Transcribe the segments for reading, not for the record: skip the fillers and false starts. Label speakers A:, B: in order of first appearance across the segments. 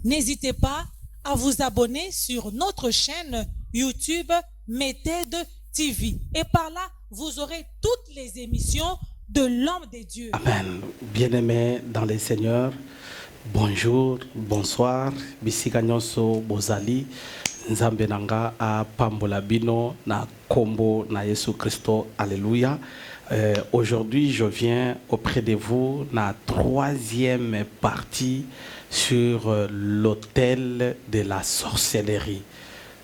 A: N'hésitez pas à vous abonner sur notre chaîne YouTube Méthode TV. Et par là, vous aurez toutes les émissions de l'homme de Dieu.
B: Amen. Bien-aimés dans les Seigneurs, bonjour, bonsoir. Bisika nyonso bozali. Nzambe nanga a pambola bino na kombo na Yesu Christo. Alléluia. Aujourd'hui, je viens auprès de vous la troisième partie sur l'autel de la sorcellerie.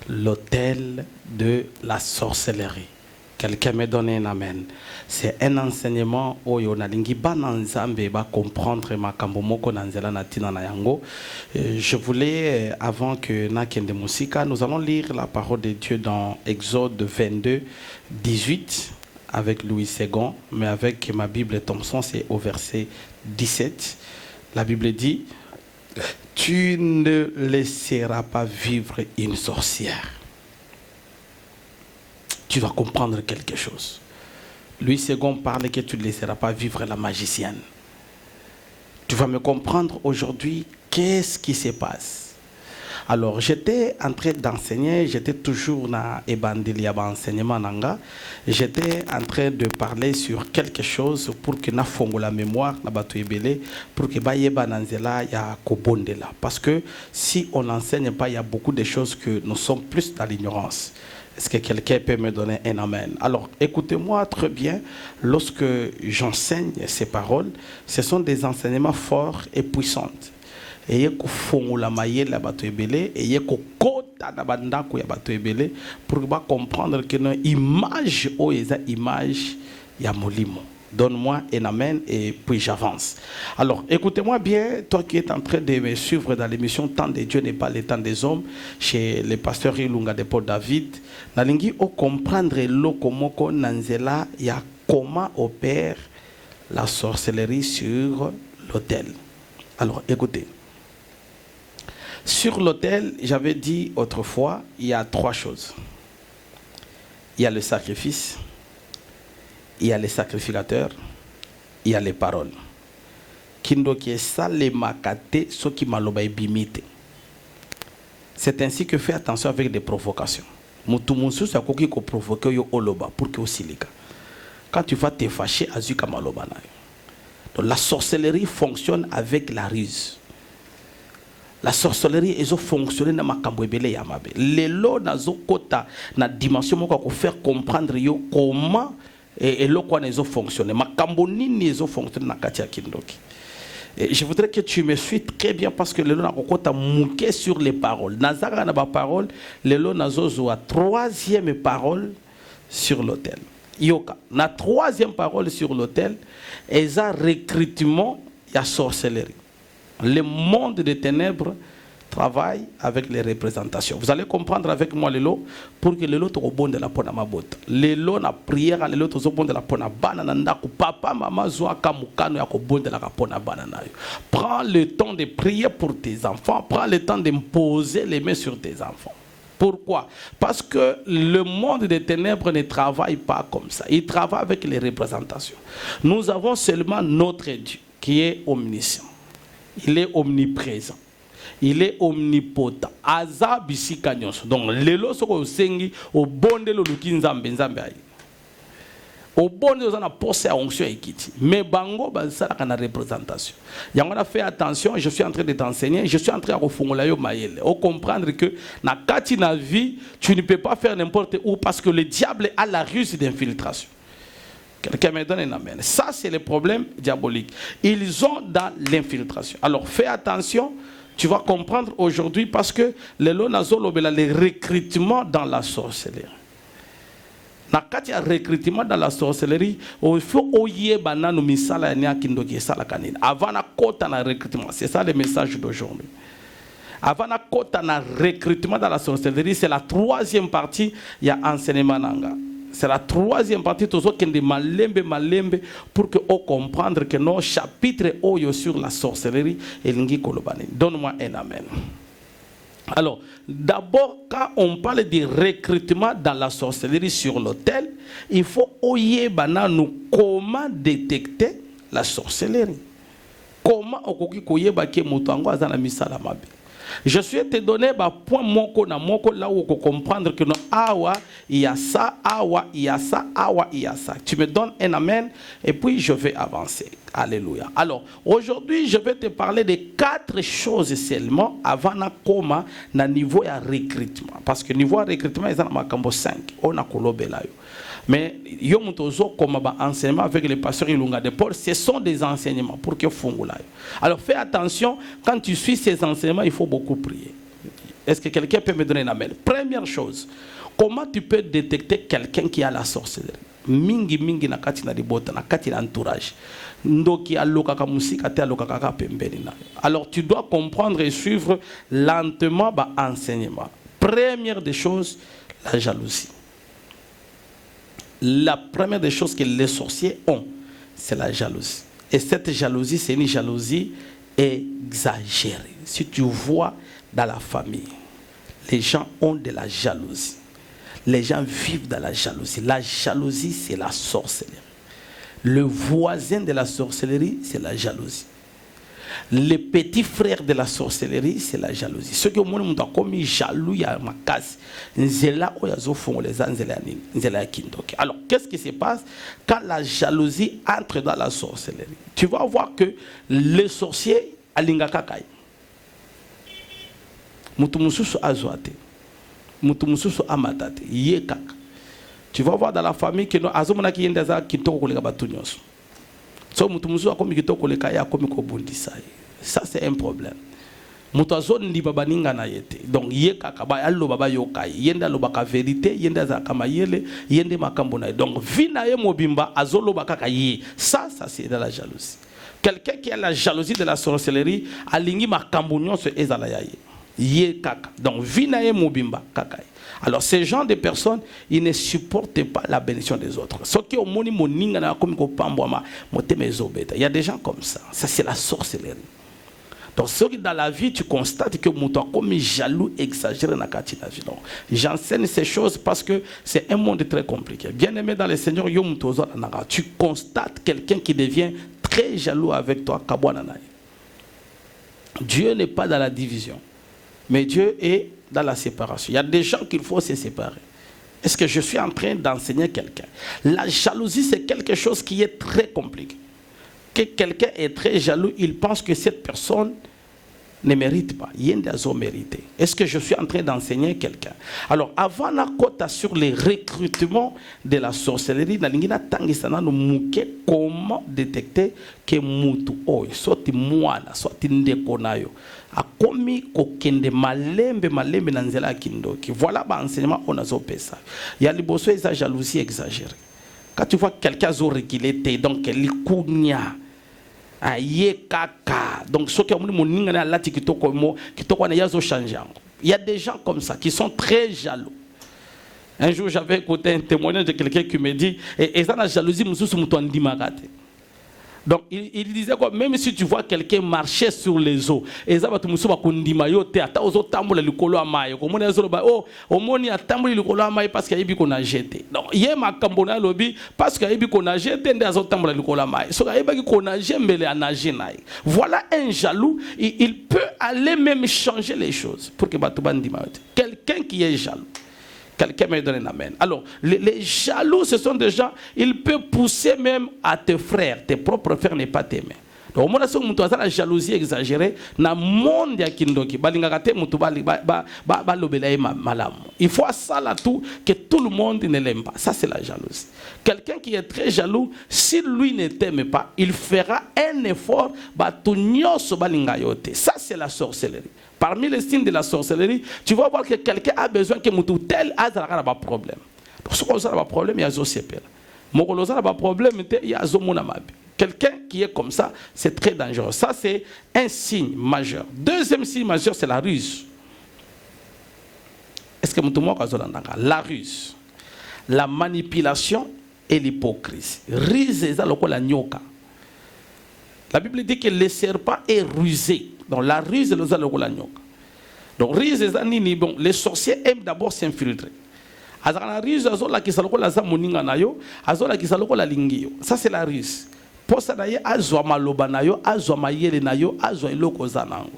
B: L'autel de la sorcellerie. Quelqu'un me donne un amen. C'est un enseignement où on a comprendre makambo moko na nzela na tina na yango. Je voulais, avant que nakende musika, nous allons lire la parole de Dieu dans Exode 22, 18 avec Louis II, mais avec ma Bible Thompson, c'est au verset 17. La Bible dit: tu ne laisseras pas vivre une sorcière. Tu dois comprendre quelque chose. Louis II parle que tu ne laisseras pas vivre la magicienne. Tu vas me comprendre aujourd'hui qu'est-ce qui se passe. Alors, j'étais en train d'enseigner, j'étais toujours dans l'enseignement enseignement nanga. J'étais en train de parler sur quelque chose pour que na fongo la mémoire na batu ebele, pour que ba yeba nanzela ya kobondela. Parce que si on n'enseigne pas, il y a beaucoup de choses que nous sommes plus dans l'ignorance. Est-ce que quelqu'un peut me donner un amen? Alors, écoutez-moi très bien. Lorsque j'enseigne ces paroles, ce sont des enseignements forts et puissants. Et pour comprendre que nos images ou les images ya molimo. Donne-moi un amen et puis j'avance. Alors, écoutez-moi bien, toi qui es en train de me suivre dans l'émission Temps de Dieu n'est pas le temps des hommes, chez le pasteur Ilunga de Paul David, nalingi o comprendre lokomoko nanzela ya comment opère la sorcellerie sur l'autel. Alors, écoutez. Sur l'autel, j'avais dit autrefois, il y a trois choses. Il y a le sacrifice, il y a les sacrificateurs, il y a les paroles. C'est ainsi que fais attention avec des provocations. Quand tu vas te fâcher, donc la sorcellerie fonctionne avec la ruse. La sorcellerie elle fonctionne dans makambo ebele ya mabe. Lelo nazo kota na dimension moko ko faire comprendre yo comment et lokwa nazo fonctionner. Makambo nini nazo fonctionner na kati ya kindoki. Je voudrais que tu me suis très bien parce que lelo na kokota muke sur les paroles. Nazaka na ba parole, lelo nazo zoa troisième parole sur l'autel. Yoka, na troisième parole sur l'autel, eza recrutement ya sorcellerie. Le monde des ténèbres travaille avec les représentations. Vous allez comprendre avec moi Lelo pour que Lelo te rebonde la pona mabota. Lelo na prière Lelo te rebonde la pona banana ndaku papa maman zoa kamukano ya kobonde la pona banana. Prends le temps de prier pour tes enfants, prends le temps de poser les mains sur tes enfants. Pourquoi? Parce que le monde des ténèbres ne travaille pas comme ça. Il travaille avec les représentations. Nous avons seulement notre Dieu qui est omniscient. Il est omniprésent. Il est omnipotent. Aza bisika nyonso. Donc lelo soko sengi o bonde lo lukinzambe nzambe ayi. O bonde ozana pose à onction ekiti. Mais bango bazala kana représentation. Yango na fait attention, je suis en train de t'enseigner, je suis en train de refongola yo mayele. O comprendre que na kati na vie, tu ne peux pas faire n'importe où parce que le diable a la ruse d'infiltration. Quelqu'un me donne un amen. Ça, c'est le problème diabolique. Ils ont dans l'infiltration. Alors, fais attention. Tu vas comprendre aujourd'hui parce que le recrutement dans la sorcellerie. Quand il y a recrutement dans la sorcellerie, il faut oyer banano misala ya kindoki sala kanina. Avant na kota na recrutement, c'est ça le message d'aujourd'hui. Avant na kota na recrutement dans la sorcellerie, c'est la troisième partie, il y a enseignement nanga. C'est la troisième partie de malembe pour que on comprendre que nos chapitres oyo sur la sorcellerie et l'ingi kolobani. Donne-moi un amen. Alors, d'abord, quand on parle de recrutement dans la sorcellerie sur l'autel, il faut oyer banano comment détecter la sorcellerie. Comment okoki koyeba ke moto ango azana misala mabe. Je suis te donner point moko na moko là où on comprendre que non awa il y a ça, awa il y a ça, awa il y a ça. Tu me donnes un amen et puis je vais avancer. Alléluia. Alors aujourd'hui je vais te parler de 4 choses seulement avant na koma na niveau ya recrutement parce que niveau ya recrutement ils en makambo 5 on a kolobela yo. Mais yo mutozo comme enseignement avec les pasteurs Ilunga de Paul, ce sont des enseignements pour que fungula. Alors fais attention, quand tu suis ces enseignements, il faut beaucoup prier. Est-ce que quelqu'un peut me donner un amen? Première chose, comment tu peux détecter quelqu'un qui a la sorcellerie? Mingi na kati na libota na kati na entourage. Ndoki aloka ka musika te aloka ka pembeni na. Alors tu dois comprendre et suivre lentement enseignement. Première des choses, la jalousie. La première des choses que les sorciers ont, c'est la jalousie. Et cette jalousie, c'est une jalousie exagérée. Si tu vois dans la famille, les gens ont de la jalousie. Les gens vivent dans la jalousie. La jalousie, c'est la sorcellerie. Le voisin de la sorcellerie, c'est la jalousie. Les petits frères de la sorcellerie, c'est la jalousie. Ceux qui ont commis jaloux, il y a ma casse. Alors, qu'est-ce qui se passe quand la jalousie entre dans la sorcellerie? Tu vas voir que les sorciers, alingakakai. Mutumususu azoate. Mutumususu amatate. Yekaka. Tu vas voir dans la famille que nous azomona ki yendaza kitoko koleka batunyoso. So mutumususu akomi kitoko koleka ya akomi kobundisa. Ça c'est un problème. Mutazone ndi baba ninga na yete. Donc yekaka ba allo baba yokai. Yenda lo baka vérité, yenda za kama yele, yende makambo na. Donc vina ye mobimba azolo baka ye. Ça c'est de la jalousie. Quelqu'un qui a la jalousie de la sorcellerie, alingi makambo nyonso ezala ya ye. Ye kaka. Donc vina ye mobimba kaka. Alors ces gens de personnes, ils ne supportent pas la bénédiction des autres. Il y a des gens comme ça. Ça c'est la sorcellerie. Donc dans la vie, tu constates que mon toi comme jaloux exagéré dans la vie. Donc j'enseigne ces choses parce que c'est un monde très compliqué. Bien aimé dans le Seigneur, tu constates quelqu'un qui devient très jaloux avec toi. Dieu n'est pas dans la division, mais Dieu est dans la séparation. Il y a des gens qu'il faut se séparer. Est-ce que je suis en train d'enseigner quelqu'un? La jalousie, c'est quelque chose qui est très compliqué. Que quelqu'un est très jaloux, il pense que cette personne ne mérite pas. Il y a des mérité. Est-ce que je suis en train d'enseigner quelqu'un? Alors, avant la cote sur les recrutements de la sorcellerie, comment détecter que mutu oyo, soit mwana, soit ndekonayo, a commis kokende malembe na nzela kindoki. Voilà l'enseignement on a zopesa. Il y a liboso et sa jalousie exagérée. Quand tu vois quelqu'un zo réguler, donc likunya. Donc, il y a des gens comme ça qui sont très jaloux. Un jour, j'avais écouté un témoignage de quelqu'un qui me dit et ça, la jalousie, donc, il disait quoi, même si tu vois quelqu'un marcher sur les eaux, et ça va te mousser parce qu'il y a qu'on a jeté. Donc, il y a ma cambona lobby parce qu'il y a qu'on a jeté des autres voilà un jaloux, il peut aller même changer les choses pour que quelqu'un qui est jaloux. Quelqu'un m'a donné un amen. Alors, les jaloux, ce sont des gens, ils peuvent pousser même à tes frères, tes propres frères ne pas t'aimer. Donc, moi, si on a la jalousie exagérée, dans le monde, il faut ça là tout, que tout le monde ne l'aime pas. Ça, c'est la jalousie. Quelqu'un qui est très jaloux, si lui ne t'aime pas, il fera un effort. Ça, c'est la sorcellerie. Parmi les signes de la sorcellerie, tu vas voir que quelqu'un a besoin que mutu tel a un problème. Donc, si on a un problème, il y a un problème, il y a un quelqu'un qui est comme ça, c'est très dangereux. Ça, c'est un signe majeur. Deuxième signe majeur, c'est la ruse. Est-ce que la ruse, la manipulation et l'hypocrisie. Ruse, c'est la nyoka. La Bible dit que le serpent est rusé. Donc la ruse, c'est la nyoka. Donc ruse, bon, les sorciers aiment d'abord s'infiltrer. Ça, c'est la ruse. Pour ça, azwa maloba nayo, azwa mayele nayo, azwa iloko zanango.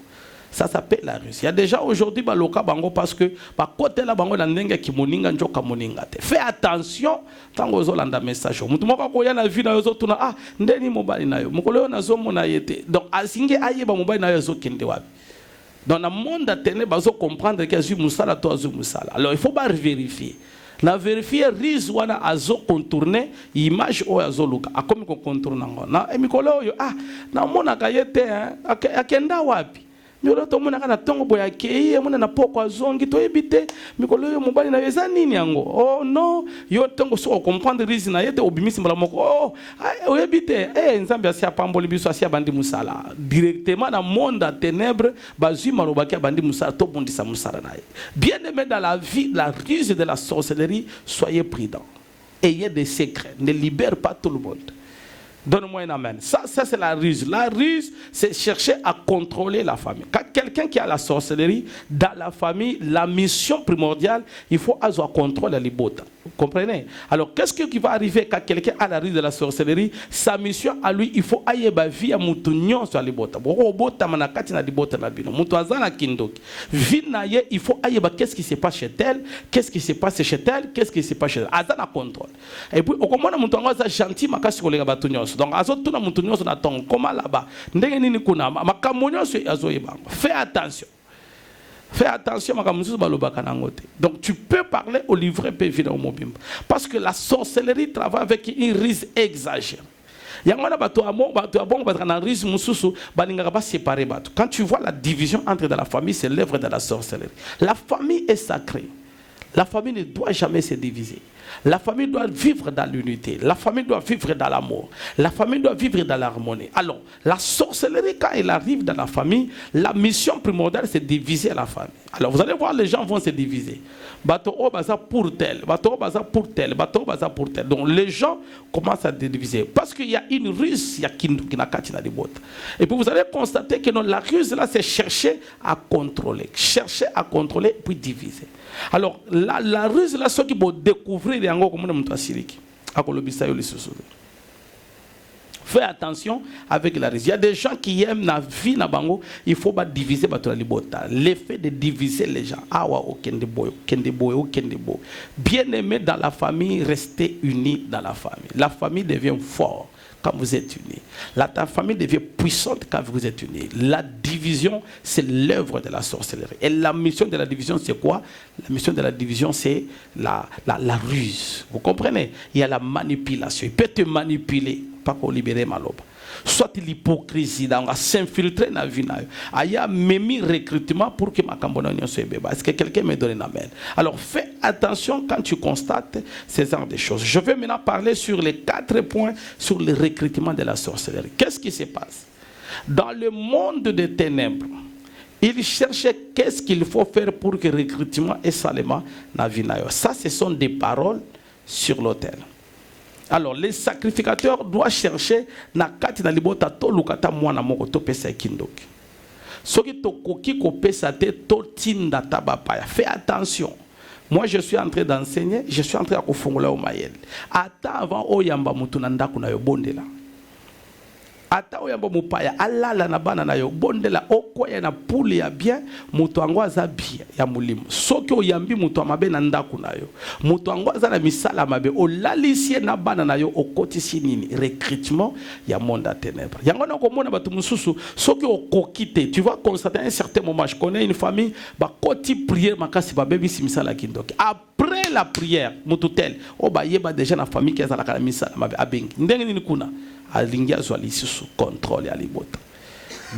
B: Ça s'appelle la ruse. Il y a déjà aujourd'hui baloka bango parce que côté la bango na ndenge ki moninga njoka moninga te. Fais attention tango zo landa message. Mutu moko ko yana vi na yo zo tuna ndeni mobali na yo. Mukolo yo na zo mona yete. Donc asinge ayeba mobali na yo zo kende wapi. Dans le monde à tenir bazo comprendre que azu musala to azu musala. Alors il faut pas vérifier. Na vérifier rise wana azo contourner image o azo luka. Akomi ko contourner ngo. Na emikolo yo na mona kayete akenda wapi. Miro to mona kana tongo boya kei mona na poko azongi to ebite mikolo yo mobali na yeza nini yango. Oh non, yo tongo so comprendre rise na yete obimisi mbala moko. Oh ebite nzambe asia pamboli biso asia bandi musala. Directement dans monde à ténèbres bazui marobaki bandi musala to bondisa musala na ye. Bien-aimé dans la vie, la ruse de la sorcellerie, soyez prudents. Ayez des secrets, ne libère pas tout le monde. Donne-moi un amen. Ça c'est la ruse. La ruse, c'est chercher à contrôler la famille. Quand quelqu'un qui a la sorcellerie, dans la famille, la mission primordiale, il faut avoir contrôle de l'ibota. Vous comprenez? Alors, qu'est-ce qui va arriver quand quelqu'un a la ruse de la sorcellerie? Sa mission à lui, il faut aille ba vie à moutounion sur l'ibota. Bota manakati na libota na bino. Moutoazana kindoki. Vie na ye, il faut aille ba qu'est-ce qui se passe chez elle? Qu'est-ce qui se passe chez elle? Qu'est-ce qui se passe chez elle? Azana contrôle. Et puis, au comment moutoangoza gentil makasi kolega batunyo. Donc, azotuna mutunyo na ton comment là-bas. Ndenge nini kuna makamonyo so azoyeba. Fais attention. Fais attention makamusu balobaka nangote. Donc tu peux parler au livret PV dans mobile parce que la sorcellerie travaille avec une ruse exagérée. Yangana bato amon bato abon bato na ruse mususu balingaka ba séparer bato. Quand tu vois la division entre dans la famille, c'est l'œuvre de la sorcellerie. La famille est sacrée. La famille ne doit jamais se diviser. La famille doit vivre dans l'unité. La famille doit vivre dans l'amour. La famille doit vivre dans l'harmonie. Alors, la sorcellerie, quand elle arrive dans la famille, la mission primordiale, c'est de diviser la famille. Alors, vous allez voir, les gens vont se diviser. Bato o baza pour tel, bato o baza pour tel, bato o baza pour tel. Donc, les gens commencent à se diviser. Parce qu'il y a une ruse, il y a qui n'a qu'à tirer des bottes. Et puis, vous allez constater que non, la ruse, là, c'est chercher à contrôler. Chercher à contrôler, puis diviser. Alors, la ruse, là, ceux qui vont découvrir les angles comme on fais attention avec la ruse. Il y a des gens qui aiment la vie, il faut pas diviser l'effet de diviser les gens. Bien aimé dans la famille, restez unis dans la famille. La famille devient forte quand vous êtes unis. Ta famille devient puissante quand vous êtes unis. La division, c'est l'œuvre de la sorcellerie. Et la mission de la division, c'est quoi? La mission de la division, c'est la ruse. Vous comprenez? Il y a la manipulation. Il peut te manipuler, pas pour libérer Maloba. Soit l'hypocrisie, on va s'infiltrer dans la vie. Il y a même recrutement pour que ma cambonagnon soit bébé. Est-ce que quelqu'un me donne une main? Alors fais attention quand tu constates ces genres de choses. Je vais maintenant parler sur les 4 points sur le recrutement de la sorcellerie. Qu'est-ce qui se passe? Dans le monde des ténèbres, il cherchait qu'est-ce qu'il faut faire pour que le recrutement est salement dans la vie. Ça, ce sont des paroles sur l'autel. Alors, les sacrificateurs doivent chercher na kati na libota to lukata mwana moko to pesa kindoki. Soki to koki ko pesa te to tinda tabapaya. Fais attention. Moi, je suis en train d'enseigner, je suis en train de fongola au mayel. Attends avant oyamba mutu na ndaku na yo bondela. Ata oyamba mupaya alala na bana na yo bondela okoya na pule ya bien mutu angwaza bien ya mulimo soki oyambi mutu amabe na ndaku na yo mutu angwaza na misala mabe olalisie na bana na yo okotisi nini recrutement ya monde à ténèbres yango na komona batu mususu soki okokite tu vas constater à un certain moment je connais une famille ba koti prière makasi ba bebisi misala kindoki après la prière mutu tel o ba yeba déjà na famille qui ezala kala misala mabe abengi ndenge nini kuna alingia zwali sous contrôle à libota.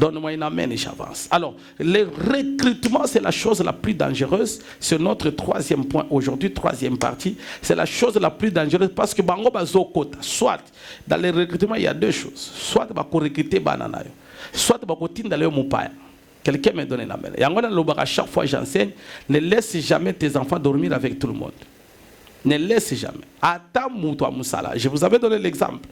B: Donne-moi une amen et j'avance. Alors, le recrutement, c'est la chose la plus dangereuse. C'est notre 3e point aujourd'hui, 3e partie. C'est la chose la plus dangereuse parce que bango bazokota. Soit, dans le recrutement, il y a 2 choses. Soit, bako recruter bananayo. Soit, bako tinda leo mupaya. Quelqu'un me donne une amen. Et à chaque fois j'enseigne, ne laisse jamais tes enfants dormir avec tout le monde. Ne laisse jamais. Attends moutoua moussala. Je vous avais donné l'exemple.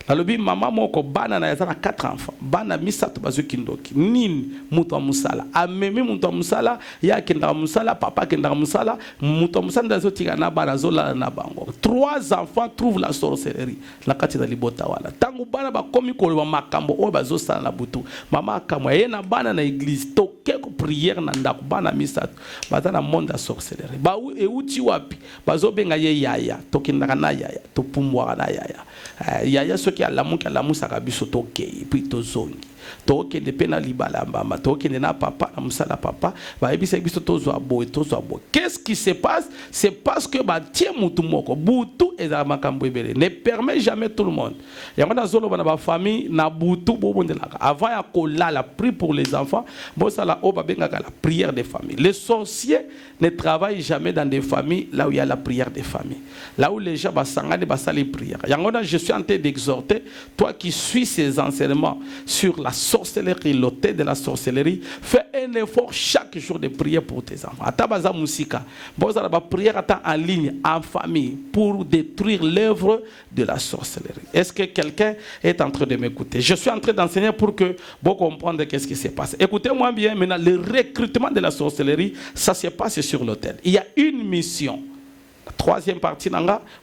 B: La lobi maman moko bana na yazana 4 enfants. Bana misatu bazu kindoki. Nini moutoua moussala. Amemi moutoua moussala. Ya kendra moussala. Papa kendra moussala. Moutoua moussala ndazo tika na bana zola na bango. 3 enfants trouvent la sorcellerie. La kati na libota wala. Tangu bana ba komi kolo makambo o bazo sala na butu. Mama akamwa ye na bana na église. Toke ko prière na ndako bana misato baza na monde ya sorcellerie ba euti wapi bazobenga ye yaya tokendaka na yaya topumbwaka na yaya yaya soki alamusaka biso tokei puis tozongi tokende pe na libala mbamba tokende na papa na musala papa bayebisa biso tozwa boye. Qu'est-ce qui se passe? C'est parce que batie mutu moko butu ezala makambo ebele ne permet jamais tout le monde. Yango na zolo bana ba famille na butu bobondelaka avant ya kolala prie pour les enfants bosala o babengaka la prière des familles. Les sorciers ne travaillent jamais dans des familles là où il y a la prière des familles, là où les gens basangani basali prière. Yango na je suis en train d'exhorter toi qui suis ces enseignements sur la sorcellerie, l'autel de la sorcellerie, fais un effort chaque jour de prier pour tes enfants. Atabaza musika, bozala ba prière en ligne, en famille, pour détruire l'œuvre de la sorcellerie. Est-ce que quelqu'un est en train de m'écouter? Je suis en train d'enseigner pour que vous compreniez qu'est-ce qui se passe. Écoutez-moi bien, maintenant, le recrutement de la sorcellerie, ça se passe sur l'autel. Il y a une mission. La troisième partie,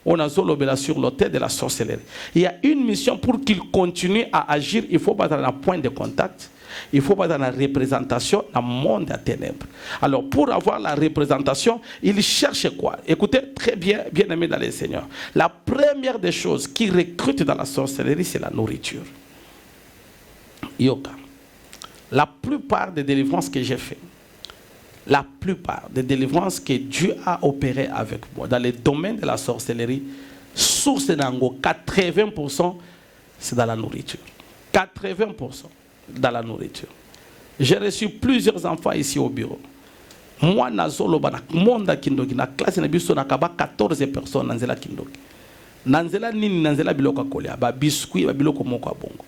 B: on a zolobela sur l'autel de la sorcellerie. Il y a une mission pour qu'il continue à agir. Il faut pas dans un point de contact. Il faut pas dans la représentation dans le monde des ténèbres. Alors, pour avoir la représentation, il cherche quoi? Écoutez très bien, bien aimé dans les seigneurs. La première des choses qui recrute dans la sorcellerie, c'est la nourriture. Yoka. La plupart des délivrances que j'ai faites, la plupart des délivrances que Dieu a opérées avec moi dans les domaines de la sorcellerie, source d'ango, 80%, c'est dans la nourriture. 80% dans la nourriture. J'ai reçu plusieurs enfants ici au bureau. Moi, nazolo bana monde kindoki na classe na biso na kaba 14 personnes nanzela kindoki. Nanzela nini nanzela biloko kolia ba biscuit ba biloko moko abongo.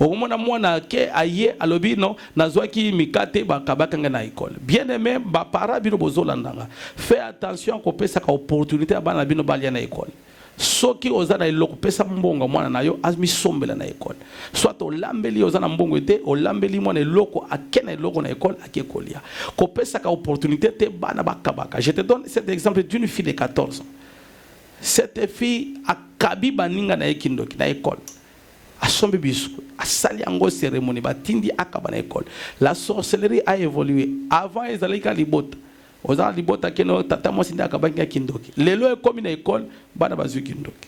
B: Okomona mwana ke aye alobi no nazwaki mikate bakabakanga na école. Bien aimé ba para bino bozolandanga. Fais attention ko pesa ka opportunité bana bino balia na école. Soki ozana eloko pesa mbongo mwana nayo azmisombela na école. Soit olambeli ozana mbongo ete olambeli mwana eloko akena eloko na école akekolia. Ko pesa ka opportunité te bana bakabaka. Je te donne cet exemple d'une fille de 14 ans. Cette fille akabi baninga na ekindoki na école. Asombe bisou, asali yango cérémonie batindi akaba na école. La sorcellerie a évolué. Avant ezalika libota. Ozala libota keno tata mosindi akabanga kindoki. Lelo est comme une école, bana bazu kindoki.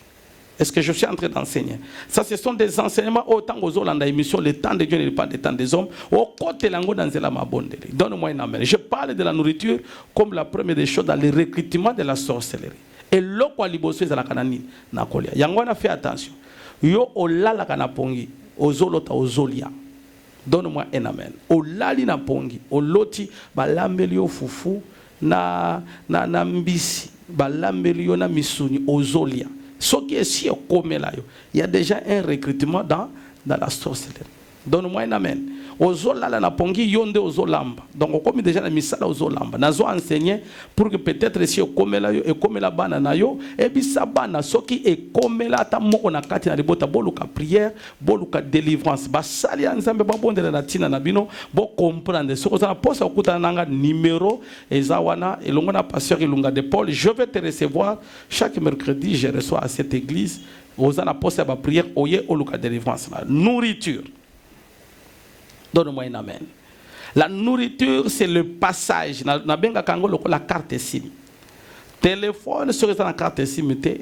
B: Est-ce que je suis en train d'enseigner? Ça, ce sont des enseignements autant aux Hollandais émission, le temps de Dieu n'est pas le temps des hommes. Au côté lango dans la mabondeli. Donne-moi un amen. Je parle de la nourriture comme la première des choses dans le recrutement de la sorcellerie. Et l'oko liboso est la kanani na kolia. Yango na fait attention. Yo olala kana pongi, ozolota ozolia. Donne-moi un amen. Olali na pongi, oloti balambeli yo fufu na mbisi, balambeli yo na misuni ozolia. Ce qui est si il y a déjà un recrutement dans la sorcellerie. Donne-moi un amen. Ozolala na pongi yonde ozolamba. Donc on comme déjà la misala ozolamba. Nazo enseigner pour que peut-être si okomela yo ekomela bana na yo et bisa bana soki ekomela ta moko na kati na libota boluka prière, boluka délivrance. Ba sali nzambe ba bondela na tina na bino bo comprendre. Ce que ça posa okuta nanga numéro ezawana elongo na pasteur Ilunga de Paul. Je vais te recevoir chaque mercredi, je reçois à cette église. Ozana posa ba prière oye oluka délivrance la nourriture. Donne-moi un amen. La nourriture, c'est le passage. Na benga kango loko la carte SIM. Téléphone sur la carte SIM te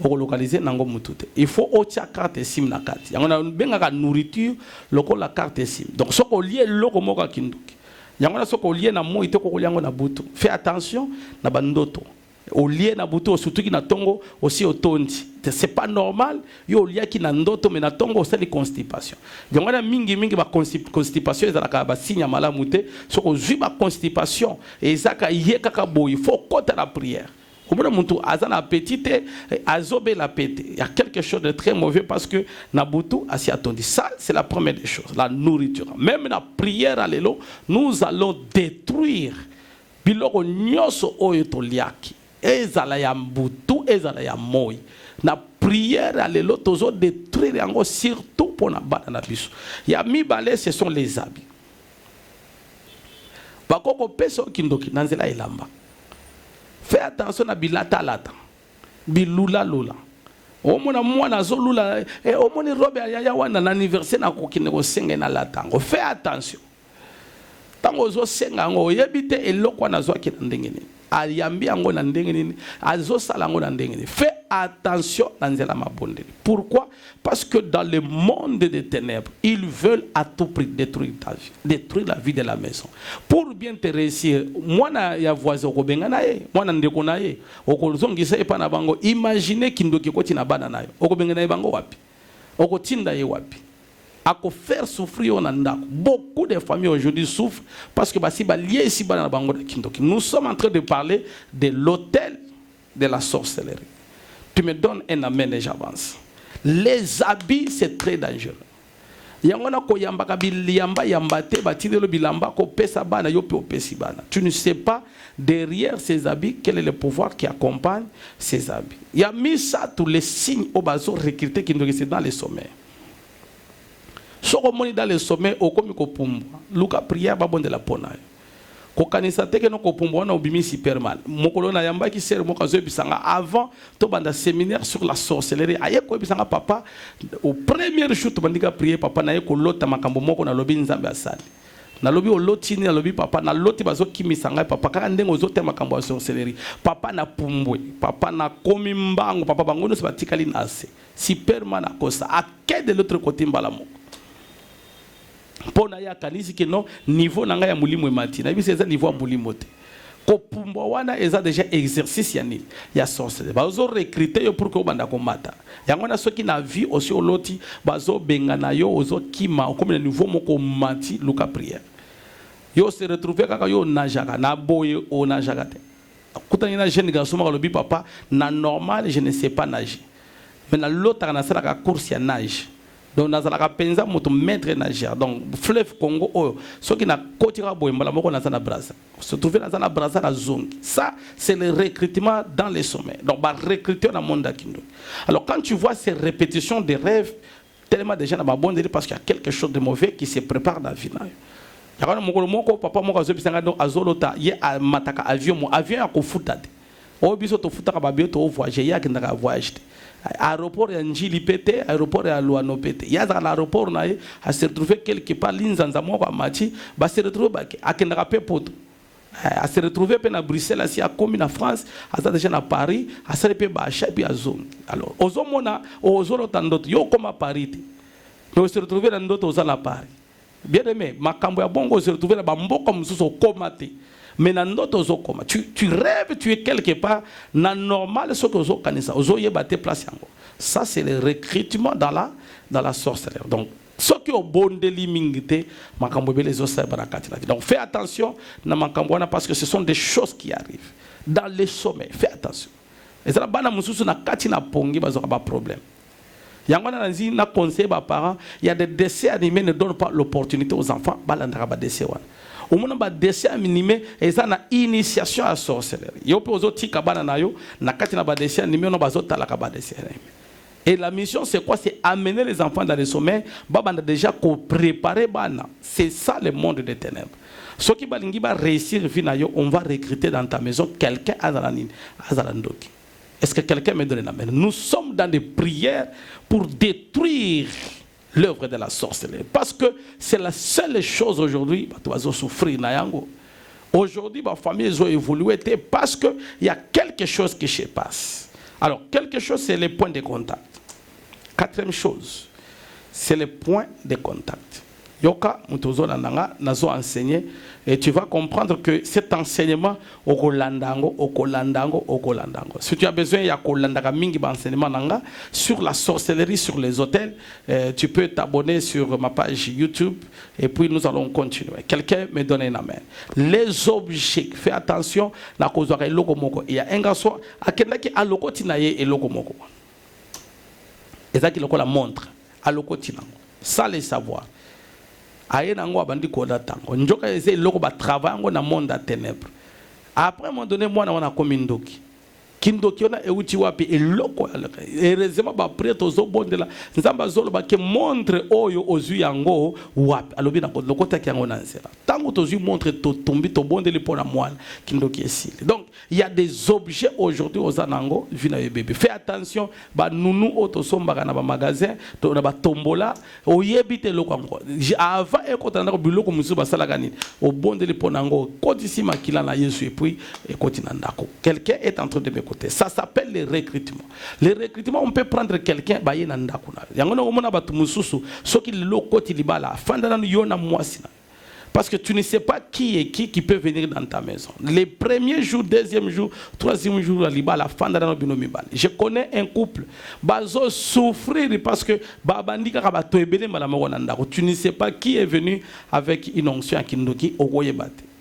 B: localiser nango mutute. Il faut otia carte SIM na carte. Yango benga ka nourriture loko la carte SIM. Donc soko lié loko moka kinduki. Yango na soko lié na mo ite ko liango na butu. Fais attention na bandoto. Au lié na buto surtout qui na tongo aussi au tondi. C'est pas normal yo lié qui na ndoto mais na tongo c'est les constipation. Donc on a mingi ba constipation ezalaka ba signe malamu te soko zui ba constipation ezaka yeka ka boy il faut côté la prière. Comme muntu azana appétit azobe la pété. Il y a quelque chose de très mauvais parce que na butu asi atondi. Ça c'est la première des choses, la nourriture. Même la prière à l'élo, nous allons détruire biloko nyoso oyo to liaki. Ezala ya mbutu, ezala ya moi. Na prière à l'élo, tozo détruire yango surtout pour na bana na biso. Ya mibale, ce sont les habits. Bakoko peso kindoki, nanzela ilamba. Fais attention na bilata lata. Bilula lula. Omona mwana zolula, omoni robe ya wana na anniversaire na kokine ko senga na latango. Fais attention. tango zo senga ngo yebite eloko na zo ki ndengeni ayambi yango na ndengeni azo sala ngo na ndengeni. Fais attention na nzela mabondeli. Pourquoi? Parce que dans le monde des ténèbres, ils veulent à tout prix détruire ta vie, détruire la vie de la maison. Pour bien te réussir, moi na ya voisin ko benga na ye, moi na ndeko na ye, okozongisa epa na bango, imaginez kindoki ko tina bana na yo. Oko benga na ye bango wapi? Oko tinda ye wapi? À faire souffrir on a beaucoup de familles aujourd'hui souffrent parce que si lié ici dans bango de kindoki. Nous sommes en train de parler de l'hôtel de la sorcellerie. Tu me donnes un amen et j'avance. Les habits c'est très dangereux. Yangona ko yamba kabiliamba yambate batide lo bilamba ko pesa bana yo pe opesi bana. Tu ne sais pas derrière ces habits quel est le pouvoir qui accompagne ces habits. Il y a mis ça tous les signes au bazo recruter kindoki c'est dans les sommets. Soko moni dans le sommet au komi ko pumbwa luka prière ba bonde la pona ko kanisa teke no ko pumbwa na obimi superman mokolo na yamba ki ser mo kazo bisanga avant to banda séminaire sur la sorcellerie aye ko bisanga papa au premier jour to bandika prier papa na ye ko lota makambo moko na lobi nzambe asali na lobi o lotini na lobi papa na loti bazo kimisanga papa kaka ndengo zo te makambo ya sorcellerie papa na pumbwe papa na komi mbango papa bango no se batikali na ase superman akosa ake de l'autre côté mbala moko. Pona ya kanisi ke non niveau nanga ya mulimo emati na biso eza niveau ya mulimo te ko pumbo wana eza déjà exercice ya nini ya sorcellerie bazo recruter yo pour que obanda ko mata yango na soki na vie aussi oloti bazo benga na yo ozo kima comme le niveau moko mati luka prière yo se retrouver kaka yo najaka na boye o najaka te kutani na jeune garçon ma lobi papa na normal je ne sais pas nager mais na l'autre na sala ka course ya nage. Donc, nous avons pensa moto maître nageur. Donc, fleuve Congo, ceux qui n'ont pas tiré à Boymbala, nous avons un brassard. Se trouver dans un brassard à zone. Ça, c'est le recrutement dans les sommets. Donc, bah, recruter dans le monde d'Akindo. Alors, quand tu vois ces répétitions de rêves, tellement de gens n'ont pas bon dire parce qu'il y a quelque chose de mauvais qui se prépare dans la vie. Il y a un papa, mon gars, azolota, il y a un avion, avion à Kofutade. Au biso to futaka babio to voyager, il y a qui n'a voyagé. Aéroport ya Njili pété, aéroport ya Luano pété. Il y a dans l'aéroport na a se retrouver quelque part linzanza moko amati, ba se retrouver ba akenda pe poto. A se retrouver pe na Bruxelles asi a comme na France, a ça déjà na Paris, a se pe ba chapi a zone. Alors, ozomona ozolo tandoto yo comme à Paris. Mais se retrouver dans d'autres aux na Paris. Bien aimé, makambo ya bongo se retrouver na ba mboko mususu komate. Mais dans d'autres zones, tu rêves, tu es quelque part, dans normal, ce que vous avez place. Ça, c'est le recrutement dans la sorcellerie. Donc, ce qui est bon de l'immunité, les autres. Donc, fais attention, parce que ce sont des choses qui arrivent. Dans les sommets, fais attention. Et ça, il y a un problème. Il y a un conseil aux parents, il y a des dessins animés qui ne donnent pas l'opportunité aux enfants. Il y a des dessins. Au moment où dessin animé et ça na initiation à sorcellerie. Yo pe ozoti kabana na yo na kati na ba dessin animé no bazota la kaba dessin animé. Et la mission c'est quoi? C'est amener les enfants dans les sommets, babanda déjà ko préparer bana. C'est ça le monde des ténèbres. Ceux qui balingi ba réussir vie na yo, on va recruter dans ta maison quelqu'un à Zalandoki. Est-ce que quelqu'un me donne la main? Nous sommes dans des prières pour détruire l'œuvre de la sorcellerie. Parce que c'est la seule chose aujourd'hui, tu vas souffrir. Aujourd'hui, ma famille a évolué parce qu'il y a quelque chose qui se passe. Alors, quelque chose, c'est les points de contact. Quatrième chose, c'est les points de contact. Yoka, nazo enseigné, et tu vas comprendre que cet enseignement, okolandango. Si tu as besoin, il y a kolandanga mingi enseignement nanga sur la sorcellerie, sur les hôtels. Tu peux t'abonner sur ma page YouTube et puis nous allons continuer. Quelqu'un me donne un amen. Les objets, fais attention, na kozwaka eloko moko. Il y a un garçon akendaki aloko tinaye eloko moko. Ezaki loko la montre aloko tinango. Ça les savoir. Aye nango abandi koda tango njoka eze loko ba travail ngo na monde à ténèbres. Après un moment donné moi na wana komindoki kindoki ona euti wapi eloko heureusement ba prêtre ozo bondela nzamba zolo ba ke montre oyo ozu yango wapi alobi na lokota ki yango na nzela tango tant que tu montres tomber ton bon de pour la moelle qui nous est. Donc il y a des objets aujourd'hui aux anango vina bébé. Fais attention, bah nous auto somba na ba magasin, to na ba tombola, o yebite lo kwango. Avant e ko tanda ko biloko musu ba sala gani. Au bon de pour nango, ko disi makila na Yesu et puis e ko tinandako. Quelqu'un est en train de m'écouter. Ça s'appelle le recrutement. Le recrutement, on peut prendre quelqu'un ba ye nandako na. Yango na mona ba tumususu, soki lo ko tilibala, fanda na yona mwasina. Parce que tu ne sais pas qui est qui peut venir dans ta maison. Les premiers jours, deuxième jour, troisième jour, la fin de la je connais un couple. Bazo souffrir parce que tu ne sais pas qui est venu avec une onction qui nous dit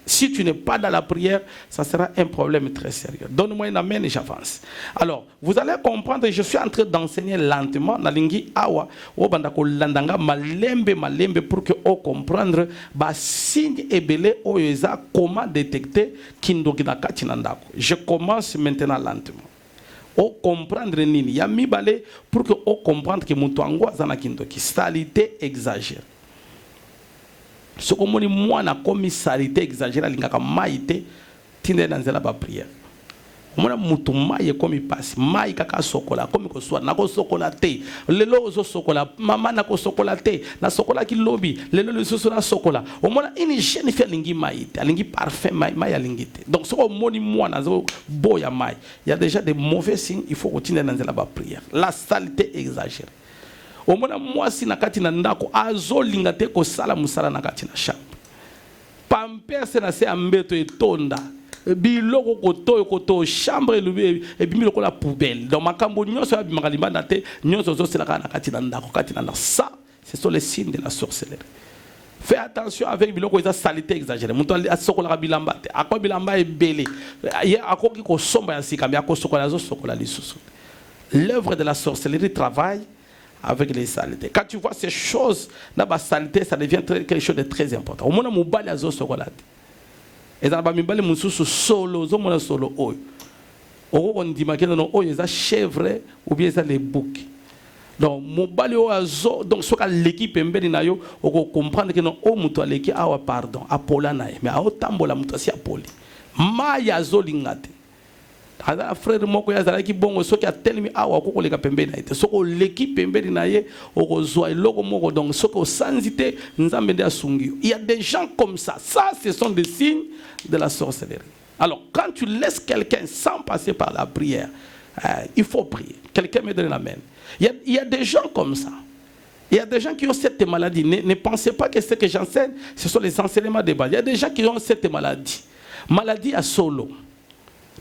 B: si tu n'es pas dans la prière, ça sera un problème très sérieux. Donne-moi une amen et j'avance. Alors, vous allez comprendre, je suis en train d'enseigner lentement na lingi awa o bandako landanga malembe pour que on comprendre ba signe ebele o yeza comment détecter kindoki na kati nandako. Je commence maintenant lentement. O comprendre nini ya mibale pour que on comprendre que mutu angwa zana kindoki salité exagère. Ce que moi na commissarité exagérée lingaka maïté tinde dans la prière. Mona mutu maïe comme il passe maï kaka sokola comme ko soit na ko sokola te lelo zo sokola mama na ko sokola te na sokola ki lobby lelo le so na sokola o mona ini jeune fait lingi maïté lingi parfum maï lingi te. Donc ce que moi na zo boya maï il y a déjà des mauvais signes, il faut continuer dans la prière. La saleté exagérée. Au moins moi si nakati na ndako azolinga te ko sala musala nakati na chambre. Pampers na se ambeto etonda. Biloko koto chambre et bimi loko la poubelle. Dans makambo nyonso ya bimakalima na te nyonso zo sela nakati na ndako kati na ça ce sont les signes de la sorcellerie. Fais attention avec biloko eza salité exagérée. Muto asokola bilamba te. Akwa bilamba ebele. Ya akoki ko somba ya sika mais akosokola zo sokola lisusu. L'œuvre de la sorcellerie travaille avec les saletés. Quand tu vois ces choses, dans la saleté, ça devient quelque chose de très important. Au moins, on va aller chocolat. Et dans le bal, on solo, on solo oil. On dit que non, oil, ils ont chèvre ou bien ils ont les boucs. Donc, mon bal donc ce que l'équipe est na yo, on comprend que non, oh muto l'équipe ah pardon, apola nae, mais ah tambola muto si apoli. Maya zolingate. Ada frère moko ya zala ki bongo soki atelemi awa ko koleka pembeni na ite soko leki pembeni na ye okozwa eloko moko donc soko osanzite nzambe nde asungi. Il y a des gens comme ça ce sont des signes de la sorcellerie. Alors quand tu laisses quelqu'un sans passer par la prière, il faut prier. Quelqu'un me donne la main. Il y a des gens comme ça. Il y a des gens qui ont cette maladie. Ne pensez pas que ce que j'enseigne ce sont les enseignements de base. Il y a des gens qui ont cette maladie à solo.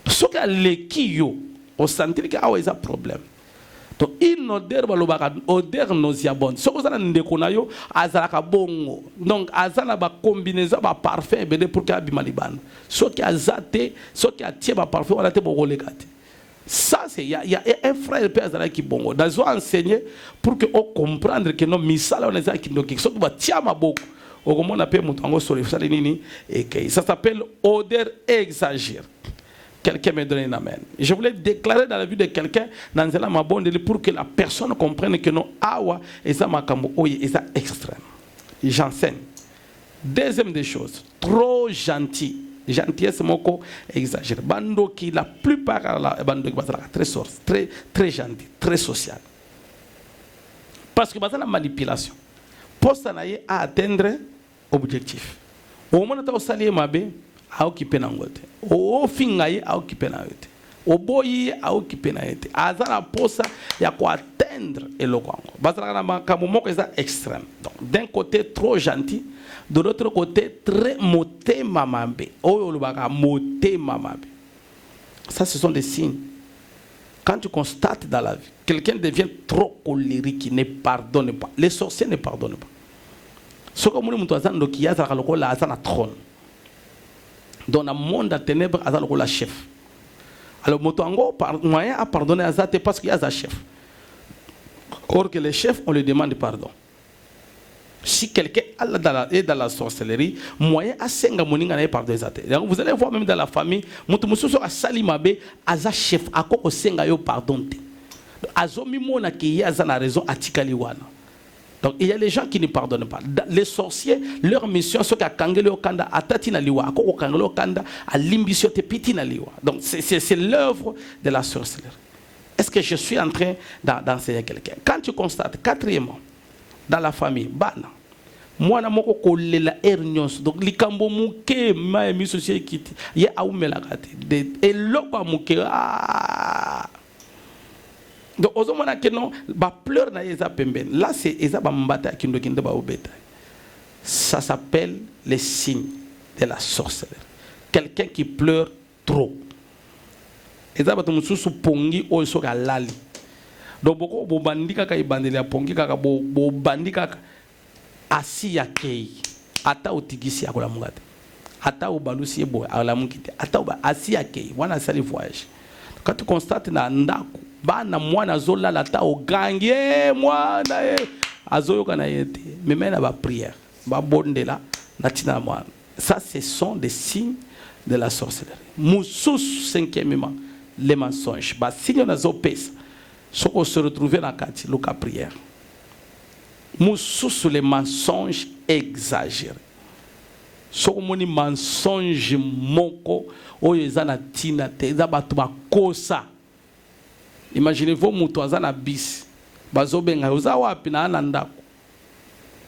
B: Ce que les kio au sentir que ah un problème. Donc une odeur odeur nauséabonde. Ce que vous avez ndekonayo azalaka bongo. Donc azana ba combinaison ba parfum bede pour que abimaliban. Ce qui azate, ce qui a tie ba parfum on a te bokolekate. Ça c'est il y a un frère père azala qui bongo. Dans enseigner pour que on comprendre que non misala on ezaki ndoki. Ce qui va tia maboko. Au comment on appelle mutango sur les salé nini et ça s'appelle odeur exagérée. Quelqu'un me donne un amen. Je voulais déclarer dans la vie de quelqu'un dans la mabonde pour que la personne comprenne que non awa et ça makambo oye et ça extrême. J'enseigne. Deuxième des choses, trop gentil. Gentillesse moko exagéré. Bando qui la plupart la bando qui bazala très gentil, très social. Parce que bazala manipulation. Pour ça à atteindre objectif. Au moment où tu as sali mabe a occupé nangote. O fingaye a occupé na yote. O boyi a occupé na yote. Azana posa ya ko atteindre elokwango. Bazala na makambo moko eza extrême. Donc d'un côté trop gentil, de l'autre côté très moté mamambe. Oyo lubaka moté mamambe. Ça ce sont des signes. Quand tu constates dans la vie, quelqu'un devient trop colérique, il ne pardonne pas. Les sorciers ne pardonnent pas. Ce que nous avons dit, c'est qu'il y a un trône. Dans le monde de ténèbres, il y a un chef. Alors, motango moyen à pardonner à Zate parce qu'il y a un chef. Or que les chefs, on lui demande pardon. Si quelqu'un est dans la sorcellerie, moyen à senga moninga na pardon Zate. Vous allez voir même dans la famille, mutumusou a salimabe aza chef akoko senga yo pardon te. Azomi mona ki ya za na raison atikali wana. Donc il y a les gens qui ne pardonnent pas. Les sorciers, leur mission, c'est qu'à kangele okanda, à tatina liwa, à kangele okanda, à limbisio te pitina liwa. Donc c'est l'œuvre de la sorcellerie. Est-ce que je suis en train d'enseigner quelqu'un? Quand tu constates, quatrièmement, dans la famille, bana, moi na moko kolela ernyons, donc likambo muke ma emi société kiti, ye aumela kati, de eloko muke ah. Donc, aux hommes qui n'ont pas pleur na eza pemben. Là, c'est eza ba mbata qui n'ont pas obéta. Ça s'appelle les signes de la sorcellerie. Quelqu'un qui pleure trop. Eza ba tumususu pongi o soka lali. Donc, boko bo bandika ka ibandeli ya pongi kaka bo bandika asi ya kei. Ata utigisi akola mungate. Ata ubalusi ebo ala mungite. Ata uba asi ya kei. Wana sali voyage. Quand tu constates na ndaku bana mwana zola la ta ogangi mwana azoyoka na yete mais mena ba prière ba bondela na tina mwana. Ça ce sont des signes de la sorcellerie. Moussous cinquièmement les mensonges ba signe na zo pesa soko se retrouver na kati loka prière. Moussous les mensonges exagérés. Soko moni mensonge moko oyo eza na tina te eza bato bakosa. Imaginez-vous mutu aza na bis bazobenga oza wapi na ndako